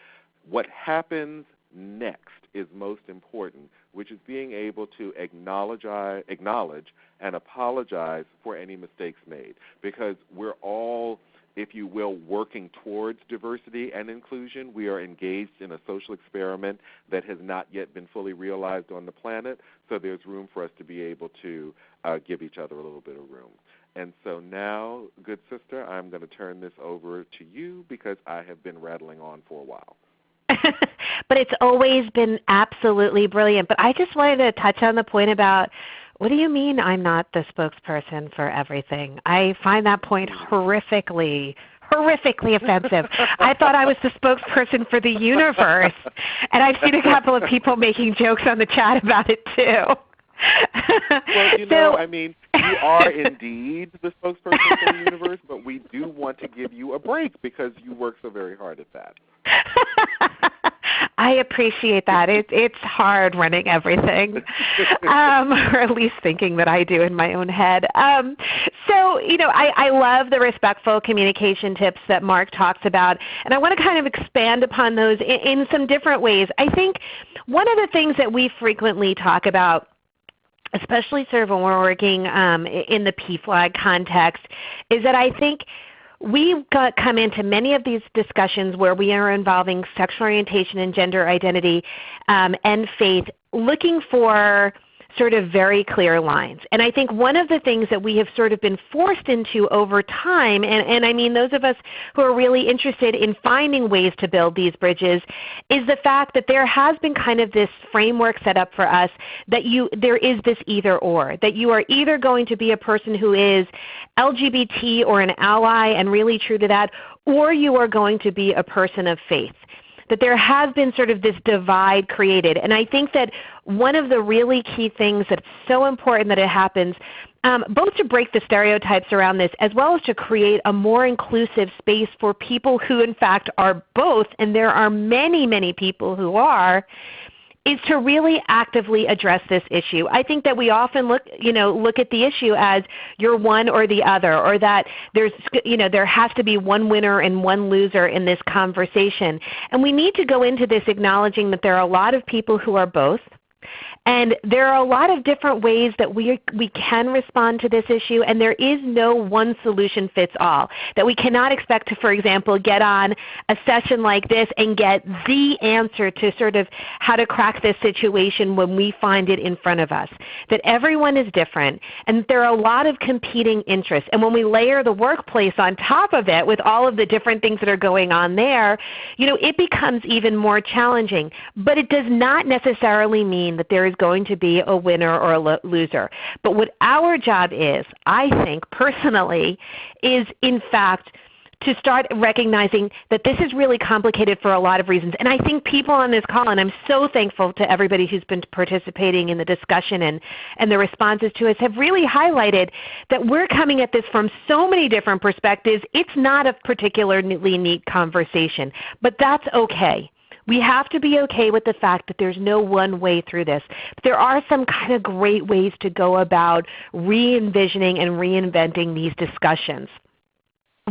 What happens next is most important, which is being able to acknowledge and apologize for any mistakes made, because we're all, if you will, working towards diversity and inclusion. We are engaged in a social experiment that has not yet been fully realized on the planet, so there's room for us to be able to give each other a little bit of room. And so now, good sister, I'm going to turn this over to you because I have been rattling on for a while. But it's always been absolutely brilliant. But I just wanted to touch on the point about, what do you mean I'm not the spokesperson for everything? I find that point horrifically offensive. I thought I was the spokesperson for the universe, and I've seen a couple of people making jokes on the chat about it too. Well, you are indeed the spokesperson for the universe, but we do want to give you a break because you work so very hard at that. I appreciate that. It's hard running everything, or at least thinking that I do in my own head. I love the respectful communication tips that Mark talks about, and I want to kind of expand upon those in some different ways. I think one of the things that we frequently talk about, especially sort of when we're working in the PFLAG context, is that I think we come into many of these discussions where we are involving sexual orientation and gender identity and faith, looking for sort of very clear lines. And I think one of the things that we have sort of been forced into over time, and I mean those of us who are really interested in finding ways to build these bridges, is the fact that there has been kind of this framework set up for us that there is this either or, that you are either going to be a person who is LGBT or an ally and really true to that, or you are going to be a person of faith. That there has been sort of this divide created. And I think that one of the really key things that's so important that it happens, both to break the stereotypes around this as well as to create a more inclusive space for people who in fact are both, and there are many, many people who are, is to really actively address this issue. I think that we often look at the issue as you're one or the other, or that there has to be one winner and one loser in this conversation. And we need to go into this acknowledging that there are a lot of people who are both, And there are a lot of different ways that we can respond to this issue, and there is no one solution fits all. That we cannot expect to, for example, get on a session like this and get the answer to sort of how to crack this situation when we find it in front of us. That everyone is different, and there are a lot of competing interests. And when we layer the workplace on top of it with all of the different things that are going on there, it becomes even more challenging. But it does not necessarily mean that there is going to be a winner or a loser. But what our job is, I think personally, is in fact to start recognizing that this is really complicated for a lot of reasons. And I think people on this call, and I'm so thankful to everybody who's been participating in the discussion and the responses to us, have really highlighted that we're coming at this from so many different perspectives. It's not a particularly neat conversation, but that's okay. We have to be okay with the fact that there's no one way through this. But there are some kind of great ways to go about re-envisioning and reinventing these discussions.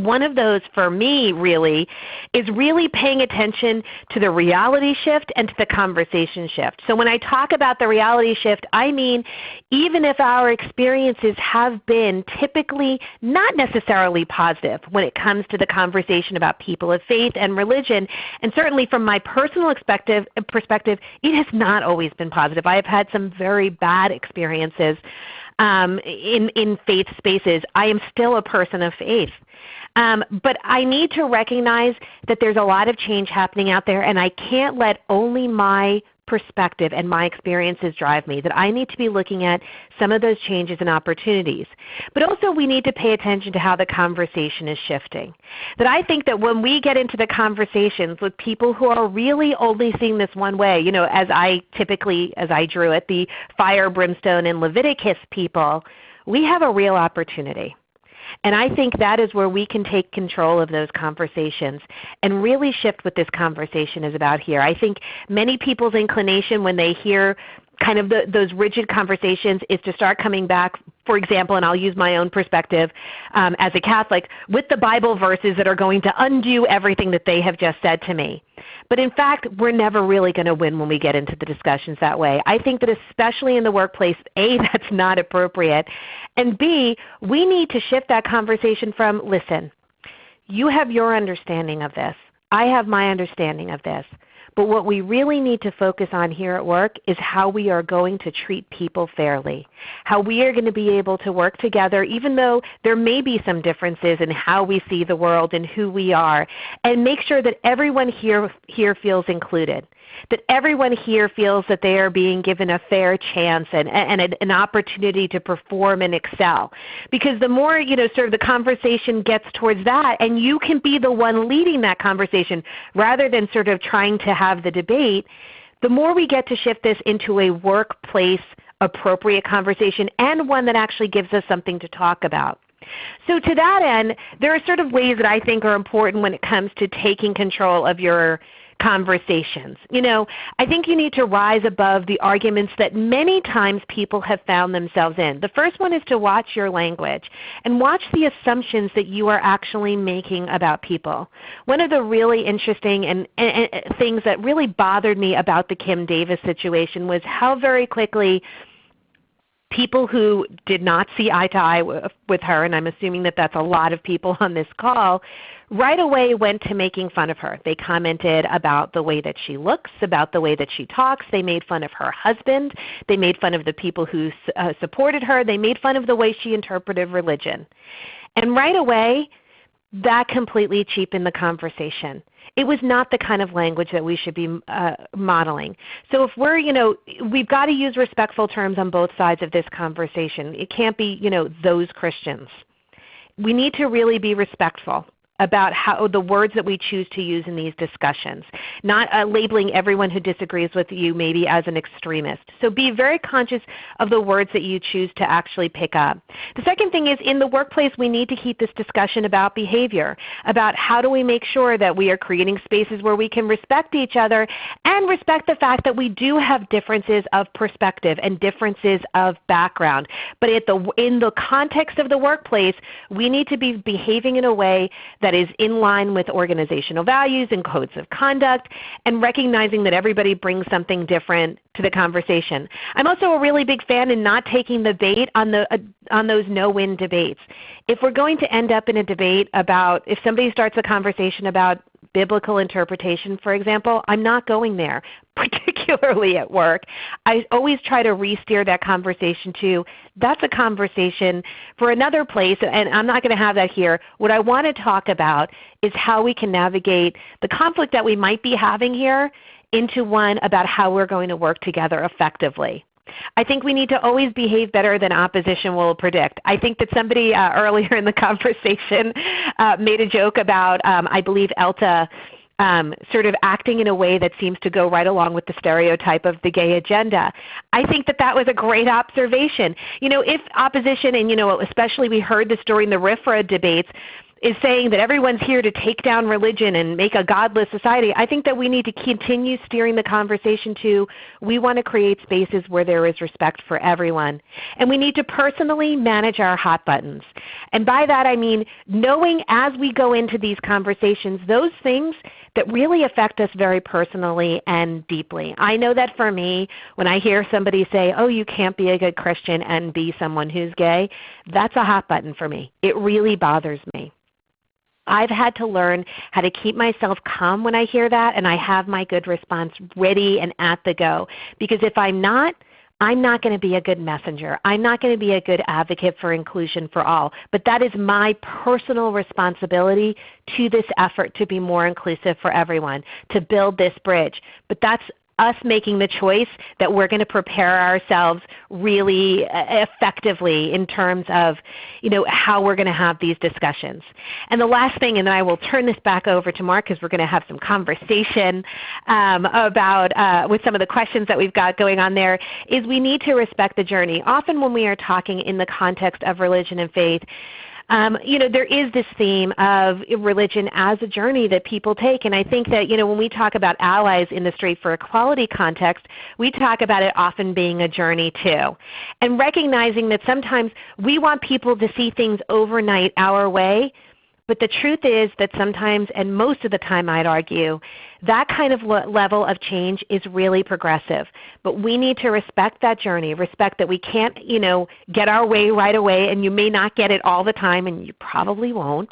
One of those for me really is really paying attention to the reality shift and to the conversation shift. So when I talk about the reality shift, I mean even if our experiences have been typically not necessarily positive when it comes to the conversation about people of faith and religion, and certainly from my personal perspective, it has not always been positive. I have had some very bad experiences in faith spaces. I am still a person of faith. But I need to recognize that there's a lot of change happening out there, and I can't let only my perspective and my experiences drive me, that I need to be looking at some of those changes and opportunities. But also we need to pay attention to how the conversation is shifting. That I think that when we get into the conversations with people who are really only seeing this one way, as I drew it, the fire, brimstone, and Leviticus people, we have a real opportunity. And I think that is where we can take control of those conversations and really shift what this conversation is about here. I think many people's inclination when they hear kind of those rigid conversations is to start coming back, for example, and I'll use my own perspective as a Catholic, with the Bible verses that are going to undo everything that they have just said to me. But in fact, we're never really going to win when we get into the discussions that way. I think that especially in the workplace, A, that's not appropriate, and B, we need to shift that conversation from, listen, you have your understanding of this. I have my understanding of this. But what we really need to focus on here at work is how we are going to treat people fairly, how we are going to be able to work together even though there may be some differences in how we see the world and who we are, and make sure that everyone here feels included, that everyone here feels that they are being given a fair chance and an opportunity to perform and excel. Because the more sort of the conversation gets towards that, and you can be the one leading that conversation rather than sort of trying to have the debate, the more we get to shift this into a workplace appropriate conversation and one that actually gives us something to talk about. So to that end, there are sort of ways that I think are important when it comes to taking control of your conversations. I think you need to rise above the arguments that many times people have found themselves in. The first one is to watch your language and watch the assumptions that you are actually making about people. One of the really interesting and things that really bothered me about the Kim Davis situation was how very quickly people who did not see eye to eye with her, and I'm assuming that that's a lot of people on this call, right away went to making fun of her. They commented about the way that she looks, about the way that she talks. They made fun of her husband. They made fun of the people who supported her. They made fun of the way she interpreted religion. And right away, that completely cheapened the conversation. It was not the kind of language that we should be modeling. So if we're, we've got to use respectful terms on both sides of this conversation. It can't be, those Christians. We need to really be respectful about how the words that we choose to use in these discussions, not labeling everyone who disagrees with you maybe as an extremist. So be very conscious of the words that you choose to actually pick up. The second thing is in the workplace we need to keep this discussion about behavior, about how do we make sure that we are creating spaces where we can respect each other and respect the fact that we do have differences of perspective and differences of background. But in the context of the workplace, we need to be behaving in a way that is in line with organizational values and codes of conduct, and recognizing that everybody brings something different to the conversation. I'm also a really big fan in not taking the bait on those no-win debates. If we're going to end up in a debate about, if somebody starts a conversation about biblical interpretation, for example, I'm not going there, particularly at work. I always try to re-steer that conversation to, that's a conversation for another place, and I'm not going to have that here. What I want to talk about is how we can navigate the conflict that we might be having here into one about how we're going to work together effectively. I think we need to always behave better than opposition will predict. I think that somebody earlier in the conversation made a joke about, I believe, ELTA sort of acting in a way that seems to go right along with the stereotype of the gay agenda. I think that that was a great observation. If opposition, and especially we heard this during the RFRA debates, is saying that everyone's here to take down religion and make a godless society, I think that we need to continue steering the conversation to, we want to create spaces where there is respect for everyone. And we need to personally manage our hot buttons. And by that I mean knowing as we go into these conversations those things that really affect us very personally and deeply. I know that for me, when I hear somebody say, oh, you can't be a good Christian and be someone who's gay, that's a hot button for me. It really bothers me. I've had to learn how to keep myself calm when I hear that, and I have my good response ready and at the go. Because if I'm not going to be a good messenger. I'm not going to be a good advocate for inclusion for all. But that is my personal responsibility to this effort to be more inclusive for everyone, to build this bridge. But that's us making the choice that we're going to prepare ourselves really effectively in terms of how we're going to have these discussions. And the last thing, and then I will turn this back over to Mark because we're going to have some conversation about with some of the questions that we've got going on there, is we need to respect the journey. Often when we are talking in the context of religion and faith, there is this theme of religion as a journey that people take. And I think that when we talk about allies in the Straight for Equality context, we talk about it often being a journey too. And recognizing that sometimes we want people to see things overnight our way, but the truth is that sometimes, and most of the time I'd argue, that kind of level of change is really progressive. But we need to respect that journey, respect that we can't get our way right away, and you may not get it all the time, and you probably won't.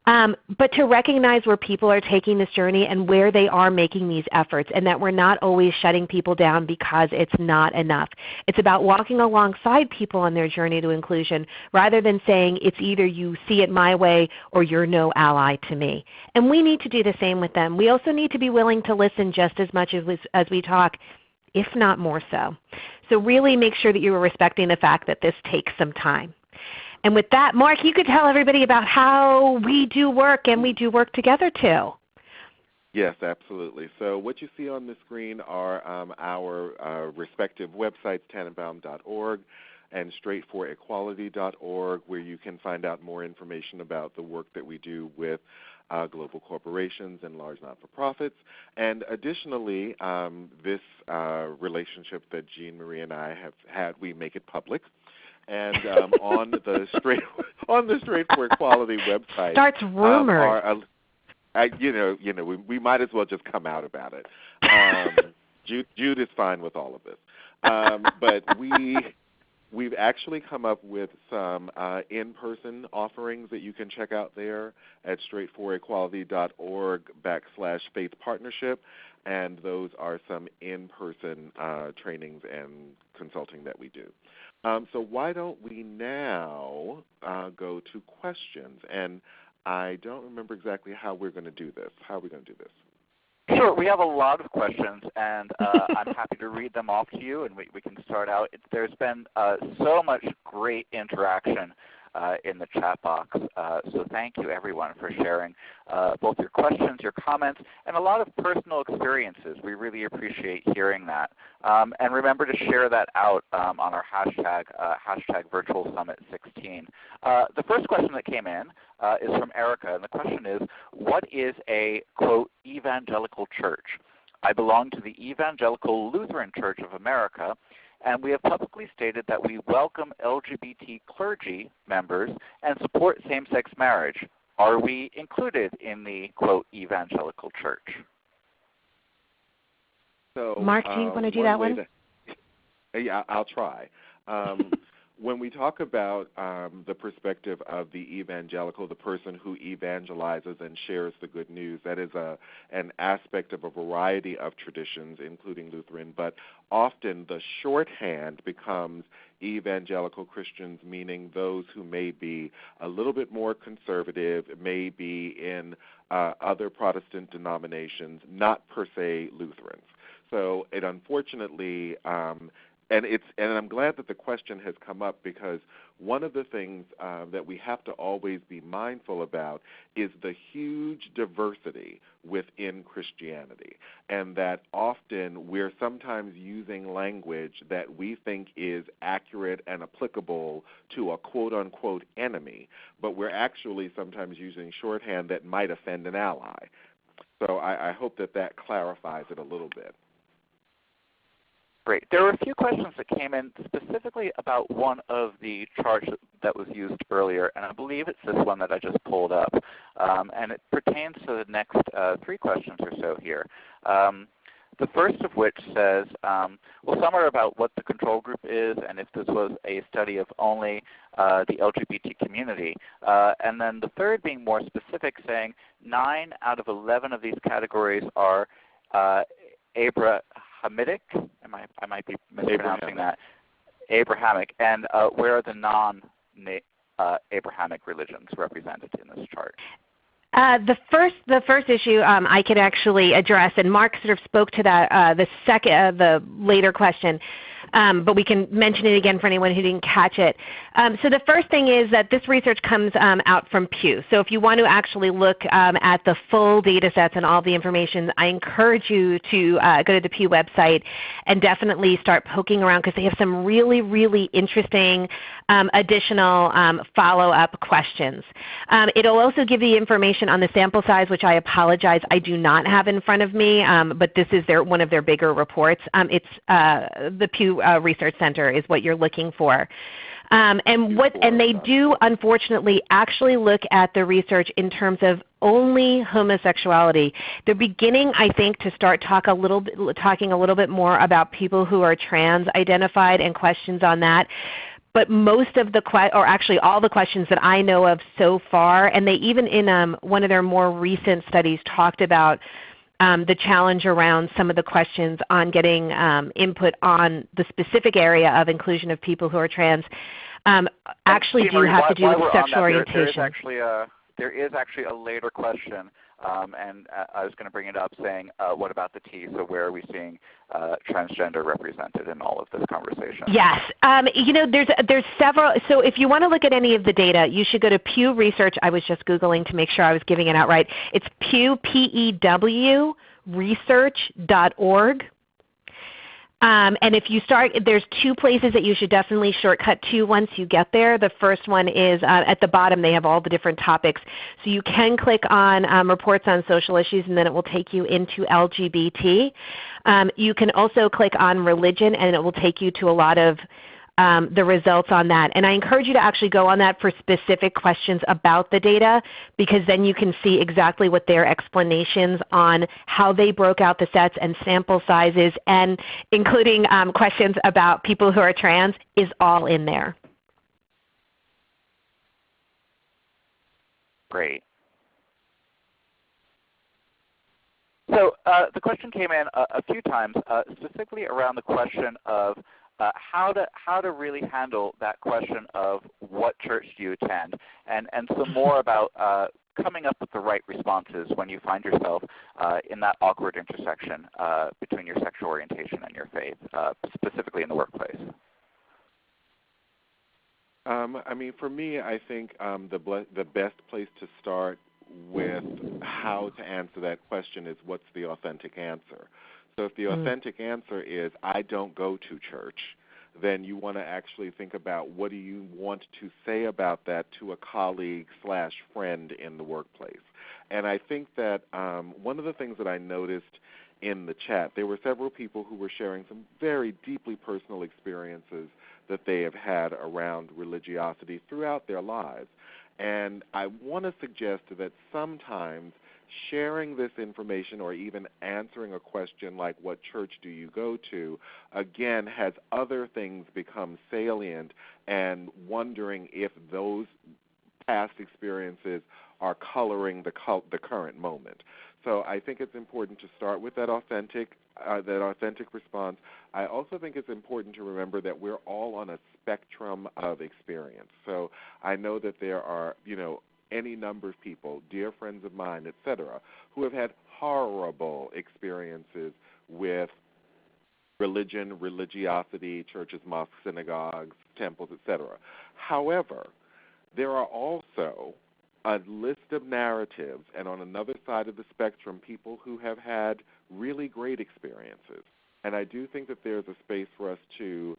But to recognize where people are taking this journey and where they are making these efforts, and that we're not always shutting people down because it's not enough. It's about walking alongside people on their journey to inclusion rather than saying it's either you see it my way or you're no ally to me. And we need to do the same with them. We also need to be willing to listen just as much as we talk, if not more so. So really make sure that you are respecting the fact that this takes some time. And with that, Mark, you could tell everybody about how we do work, and we do work together too. Yes, absolutely. So what you see on the screen are our respective websites, Tanenbaum.org and straightforequality.org, where you can find out more information about the work that we do with global corporations and large not-for-profits. And additionally, this relationship that Jean Marie and I have had, we make it public. And on the Straight for Equality website, starts rumors. We might as well just come out about it. Jude is fine with all of this, but we've actually come up with some in-person offerings that you can check out there at straightforequality.org/faith partnership, and those are some in-person trainings and consulting that we do. So why don't we now go to questions? And I don't remember exactly how we're going to do this. How are we going to do this? Sure. We have a lot of questions, and I'm happy to read them off to you, and we can start out. There's been so much great interaction in the chat box. So thank you, everyone, for sharing both your questions, your comments, and a lot of personal experiences. We really appreciate hearing that. And remember to share that out on our hashtag #VirtualSummit16. The first question that came in is from Erica, and the question is, what is a, quote, evangelical church? I belong to the Evangelical Lutheran Church of America, and we have publicly stated that we welcome LGBT clergy members and support same-sex marriage. are we included in the, quote, evangelical church? So, Mark, do you want to do that one? Yeah, I'll try. When we talk about the perspective of the evangelical, the person who evangelizes and shares the good news, that is an aspect of a variety of traditions, including Lutheran, but often the shorthand becomes evangelical Christians, meaning those who may be a little bit more conservative, may be in other Protestant denominations, not per se Lutherans. So it unfortunately, and I'm glad that the question has come up, because one of the things that we have to always be mindful about is the huge diversity within Christianity, and that often we're sometimes using language that we think is accurate and applicable to a quote-unquote enemy, but we're actually sometimes using shorthand that might offend an ally. So I hope that clarifies it a little bit. Great. There were a few questions that came in specifically about one of the charts that was used earlier, and I believe it's this one that I just pulled up. And it pertains to the next 3 questions or so here. The first of which says, well, some are about what the control group is and if this was a study of only the LGBT community. And then the third being more specific, saying 9 out of 11 of these categories are Abrahamic. I might be mispronouncing that. Abrahamic. And where are the non-Abrahamic religions represented in this chart? The first issue I could actually address, and Mark sort of spoke to that the later question, but we can mention it again for anyone who didn't catch it. So the first thing is that this research comes out from Pew. So if you want to actually look at the full data sets and all the information, I encourage you to go to the Pew website and definitely start poking around, because they have some really, really interesting additional follow-up questions. It'll also give you information on the sample size, which I apologize I do not have in front of me, but this is one of their bigger reports. It's the Pew Research Center is what you're looking for. And they do, unfortunately, actually look at the research in terms of only homosexuality. They're beginning, I think, to start talking a little bit more about people who are trans identified and questions on that. But most of or actually all the questions that I know of so far, and they even in one of their more recent studies talked about the challenge around some of the questions on getting input on the specific area of inclusion of people who are trans, actually do have to do with sexual orientation. There is actually a later question, and I was going to bring it up saying, what about the T? So where are we seeing transgender represented in all of this conversation? Yes. There's several. So if you want to look at any of the data, you should go to Pew Research. I was just Googling to make sure I was giving it out right. It's Pew, P-E-W, research.org. And if you start, there's 2 places that you should definitely shortcut to once you get there. The first one is at the bottom. They have all the different topics. So you can click on reports on social issues, and then it will take you into LGBT. You can also click on religion, and it will take you to a lot of the results on that. And I encourage you to actually go on that for specific questions about the data, because then you can see exactly what their explanations on how they broke out the sets and sample sizes, and including questions about people who are trans, is all in there. Great. So the question came in a few times, specifically around the question of how to really handle that question of what church do you attend, and some more about coming up with the right responses when you find yourself in that awkward intersection between your sexual orientation and your faith, specifically in the workplace. For me, I think the best place to start with how to answer that question is, what's the authentic answer? So if the authentic answer is, I don't go to church, then you want to actually think about, what do you want to say about that to a colleague / friend in the workplace. And I think that one of the things that I noticed in the chat, there were several people who were sharing some very deeply personal experiences that they have had around religiosity throughout their lives. And I want to suggest that sometimes sharing this information or even answering a question like what church do you go to, again, has other things become salient, and wondering if those past experiences are coloring the current moment. So I think it's important to start with that authentic response. I also think it's important to remember that we're all on a spectrum of experience. So I know that there are, any number of people, dear friends of mine, et cetera, who have had horrible experiences with religion, religiosity, churches, mosques, synagogues, temples, et cetera. However, there are also a list of narratives, and on another side of the spectrum, people who have had really great experiences. And I do think that there's a space for us to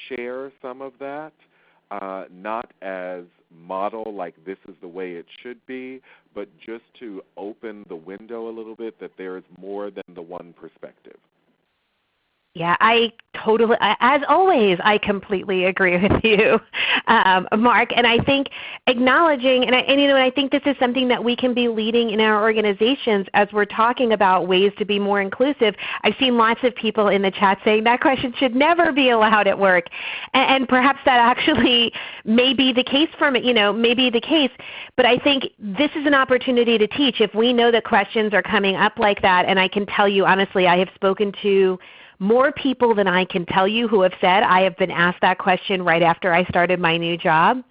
share some of that, not as model like this is the way it should be, but just to open the window a little bit that there is more than the one perspective. Yeah, I totally, as always, I completely agree with you, Mark. And I think acknowledging, and I think this is something that we can be leading in our organizations as we're talking about ways to be more inclusive. I've seen lots of people in the chat saying that question should never be allowed at work, and perhaps that actually may be the case may be the case. But I think this is an opportunity to teach. If we know that questions are coming up like that, and I can tell you honestly, I have spoken to more people than I can tell you who have said, I have been asked that question right after I started my new job.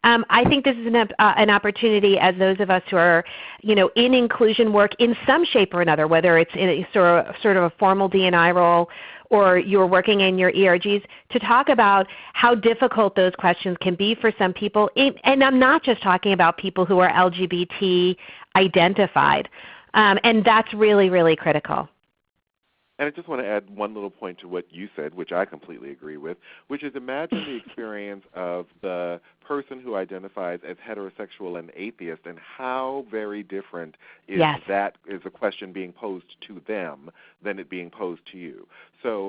I think this is an opportunity as those of us who are in inclusion work in some shape or another, whether it's in a sort of a formal D&I role or you're working in your ERGs, to talk about how difficult those questions can be for some people. And I'm not just talking about people who are LGBT identified. And that's really, really critical. And I just want to add one little point to what you said, which I completely agree with, which is imagine the experience of the person who identifies as heterosexual and atheist, and how very different is that is a question being posed to them than it being posed to you. So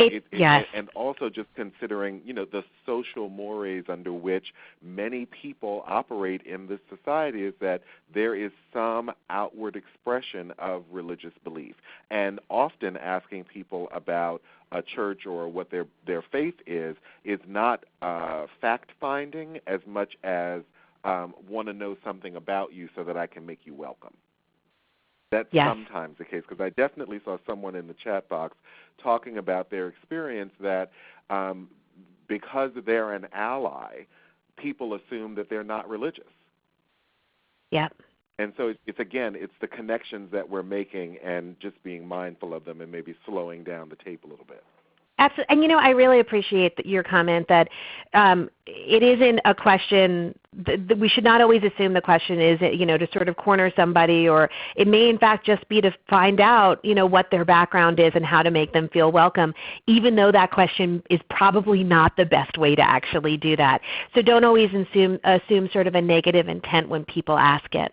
and also just considering, the social mores under which many people operate in this society is that there is some outward expression of religious belief. And often asking people about a church or what their faith is not fact-finding as much as want to know something about you so that I can make you welcome. That's sometimes the case, because I definitely saw someone in the chat box talking about their experience that because they're an ally, people assume that they're not religious. Yep. And so it's the connections that we're making and just being mindful of them and maybe slowing down the tape a little bit. Absolutely. And I really appreciate your comment that it isn't a question that we should not always assume the question is to sort of corner somebody, or it may in fact just be to find out what their background is and how to make them feel welcome, even though that question is probably not the best way to actually do that. So don't always assume sort of a negative intent when people ask it.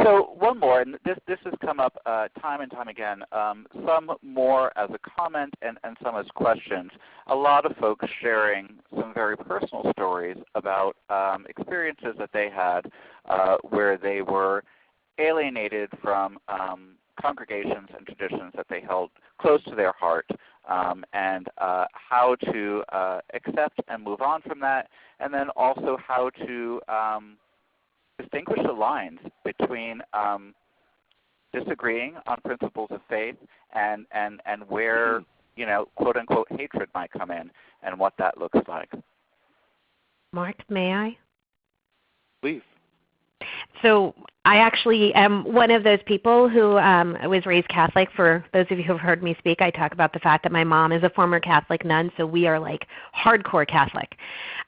So one more, and this has come up time and time again, some more as a comment and some as questions. A lot of folks sharing some very personal stories about experiences that they had where they were alienated from congregations and traditions that they held close to their heart, and how to accept and move on from that, and then also how to distinguish the lines between disagreeing on principles of faith and where quote unquote hatred might come in and what that looks like. Mark, may I? Please. So I actually am one of those people who was raised Catholic. For those of you who have heard me speak, I talk about the fact that my mom is a former Catholic nun, so we are like hardcore Catholic.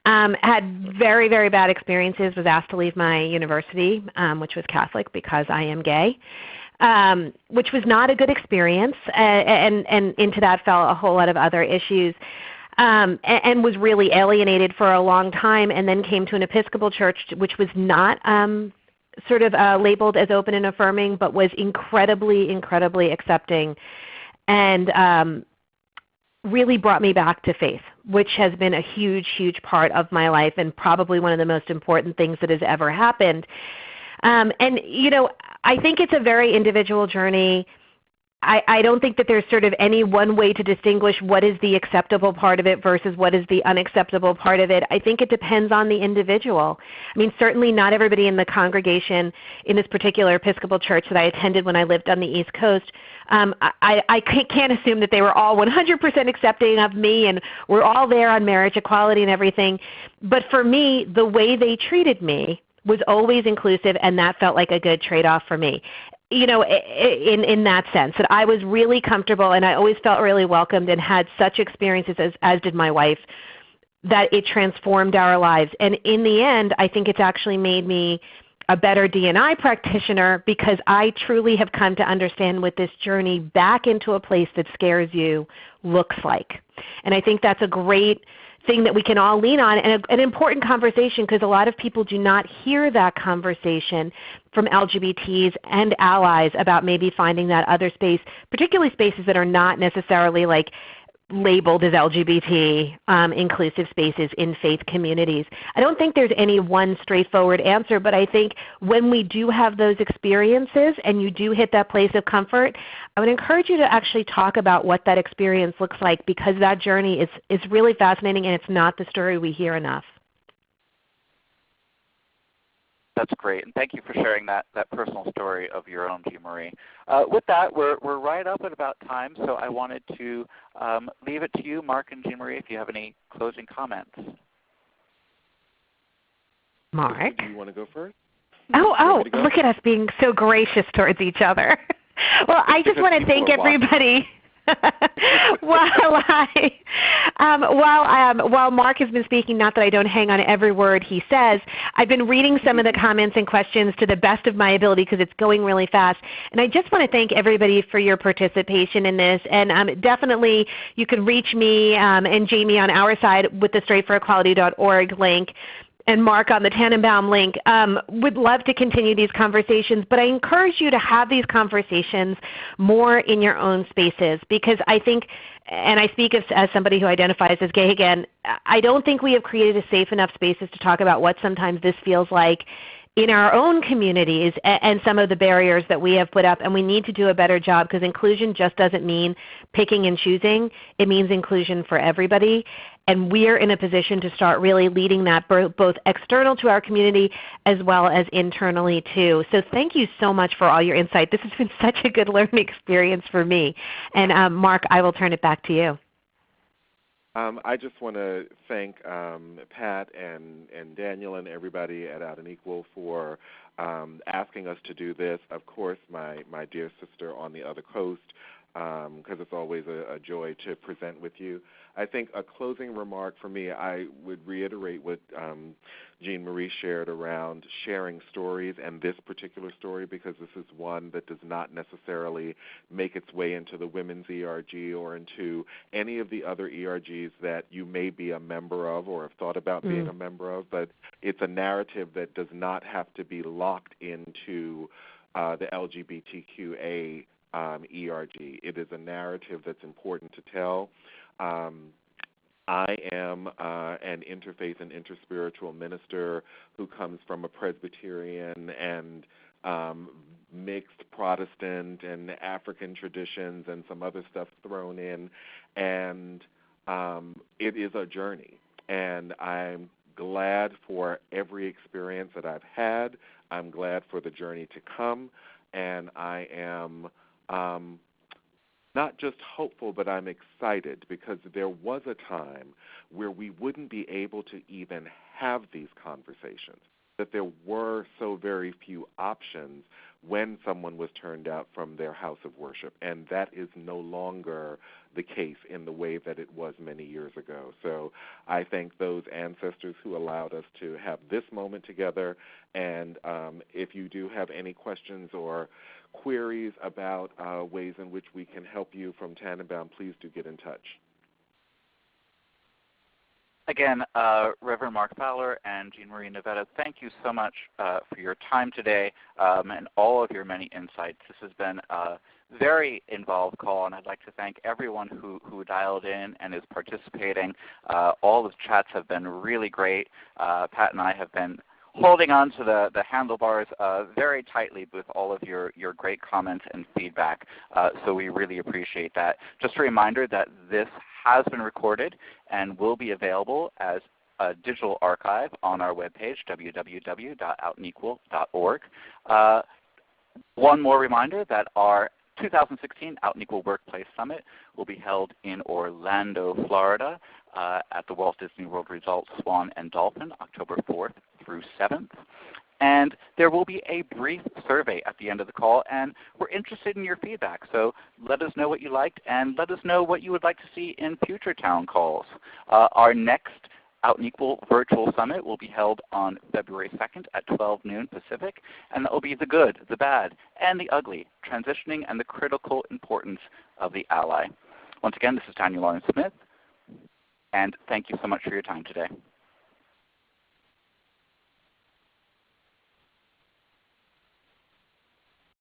Had very, very bad experiences, was asked to leave my university, which was Catholic, because I am gay, which was not a good experience, and into that fell a whole lot of other issues. And was really alienated for a long time, and then came to an Episcopal church which was not sort of labeled as open and affirming, but was incredibly, incredibly accepting. And really brought me back to faith, which has been a huge, huge part of my life and probably one of the most important things that has ever happened. And, I think it's a very individual journey. I don't think that there's sort of any one way to distinguish what is the acceptable part of it versus what is the unacceptable part of it. I think it depends on the individual. I mean, certainly not everybody in the congregation in this particular Episcopal church that I attended when I lived on the East Coast, I can't assume that they were all 100% accepting of me and we're all there on marriage equality and everything. But for me, the way they treated me was always inclusive, and that felt like a good trade-off for me. In that sense, that I was really comfortable and I always felt really welcomed and had such experiences, as did my wife, that it transformed our lives. And in the end, I think it's actually made me a better D&I practitioner because I truly have come to understand what this journey back into a place that scares you looks like. And I think that's a great thing that we can all lean on, and an important conversation because a lot of people do not hear that conversation from LGBTs and allies about maybe finding that other space, particularly spaces that are not necessarily like labeled as LGBT inclusive spaces in faith communities. I don't think there's any one straightforward answer, but I think when we do have those experiences and you do hit that place of comfort, I would encourage you to actually talk about what that experience looks like because that journey is really fascinating and it's not the story we hear enough. That's great, and thank you for sharing that personal story of your own, Jean Marie. With that, we're right up at about time, so I wanted to leave it to you, Mark and Jean Marie, if you have any closing comments. Mark? Do you want to go first? Look at us being so gracious towards each other. Well, I just want to thank everybody. While Mark has been speaking, not that I don't hang on every word he says, I've been reading some of the comments and questions to the best of my ability because it's going really fast. And I just want to thank everybody for your participation in this. And definitely you can reach me and Jamie on our side with the straightforequality.org link. And Mark on the Tanenbaum link. Would love to continue these conversations, but I encourage you to have these conversations more in your own spaces because I think, and I speak as somebody who identifies as gay again, I don't think we have created a safe enough spaces to talk about what sometimes this feels like in our own communities and some of the barriers that we have put up, and we need to do a better job because inclusion just doesn't mean picking and choosing. It means inclusion for everybody, and we're in a position to start really leading that both external to our community as well as internally too. So thank you so much for all your insight. This has been such a good learning experience for me. And Mark, I will turn it back to you. I just want to thank Pat and Daniel and everybody at Out and Equal for asking us to do this. Of course, my dear sister on the other coast, because it's always a joy to present with you. I think a closing remark for me, I would reiterate what Jean Marie shared around sharing stories and this particular story because this is one that does not necessarily make its way into the women's ERG or into any of the other ERGs that you may be a member of or have thought about being a member of, but it's a narrative that does not have to be locked into the LGBTQA ERG. It is a narrative that's important to tell. I am an interfaith and interspiritual minister who comes from a Presbyterian and mixed Protestant and African traditions and some other stuff thrown in, and it is a journey. And I'm glad for every experience that I've had. I'm glad for the journey to come, and I am not just hopeful, but I'm excited because there was a time where we wouldn't be able to even have these conversations, that there were so very few options when someone was turned out from their house of worship, and that is no longer the case in the way that it was many years ago. So I thank those ancestors who allowed us to have this moment together, and if you do have any questions or queries about ways in which we can help you from Tanenbaum, please do get in touch. Again, Reverend Mark Fowler and Jean Marie Navetta, thank you so much for your time today and all of your many insights. This has been a very involved call, and I'd like to thank everyone who dialed in and is participating. All the chats have been really great. Pat and I have been holding on to the handlebars very tightly with all of your great comments and feedback. So we really appreciate that. Just a reminder that this has been recorded and will be available as a digital archive on our webpage, www.outandequal.org. One more reminder that our 2016 Out and Equal Workplace Summit will be held in Orlando, Florida at the Walt Disney World Resort Swan and Dolphin, October 4th through 7th. And there will be a brief survey at the end of the call, and we're interested in your feedback. So let us know what you liked, and let us know what you would like to see in future town calls. Our next Out and Equal Virtual Summit will be held on February 2nd at 12 noon Pacific, and that will be the good, the bad, and the ugly, transitioning and the critical importance of the ally. Once again, this is Tanya Lawrence Smith, and thank you so much for your time today.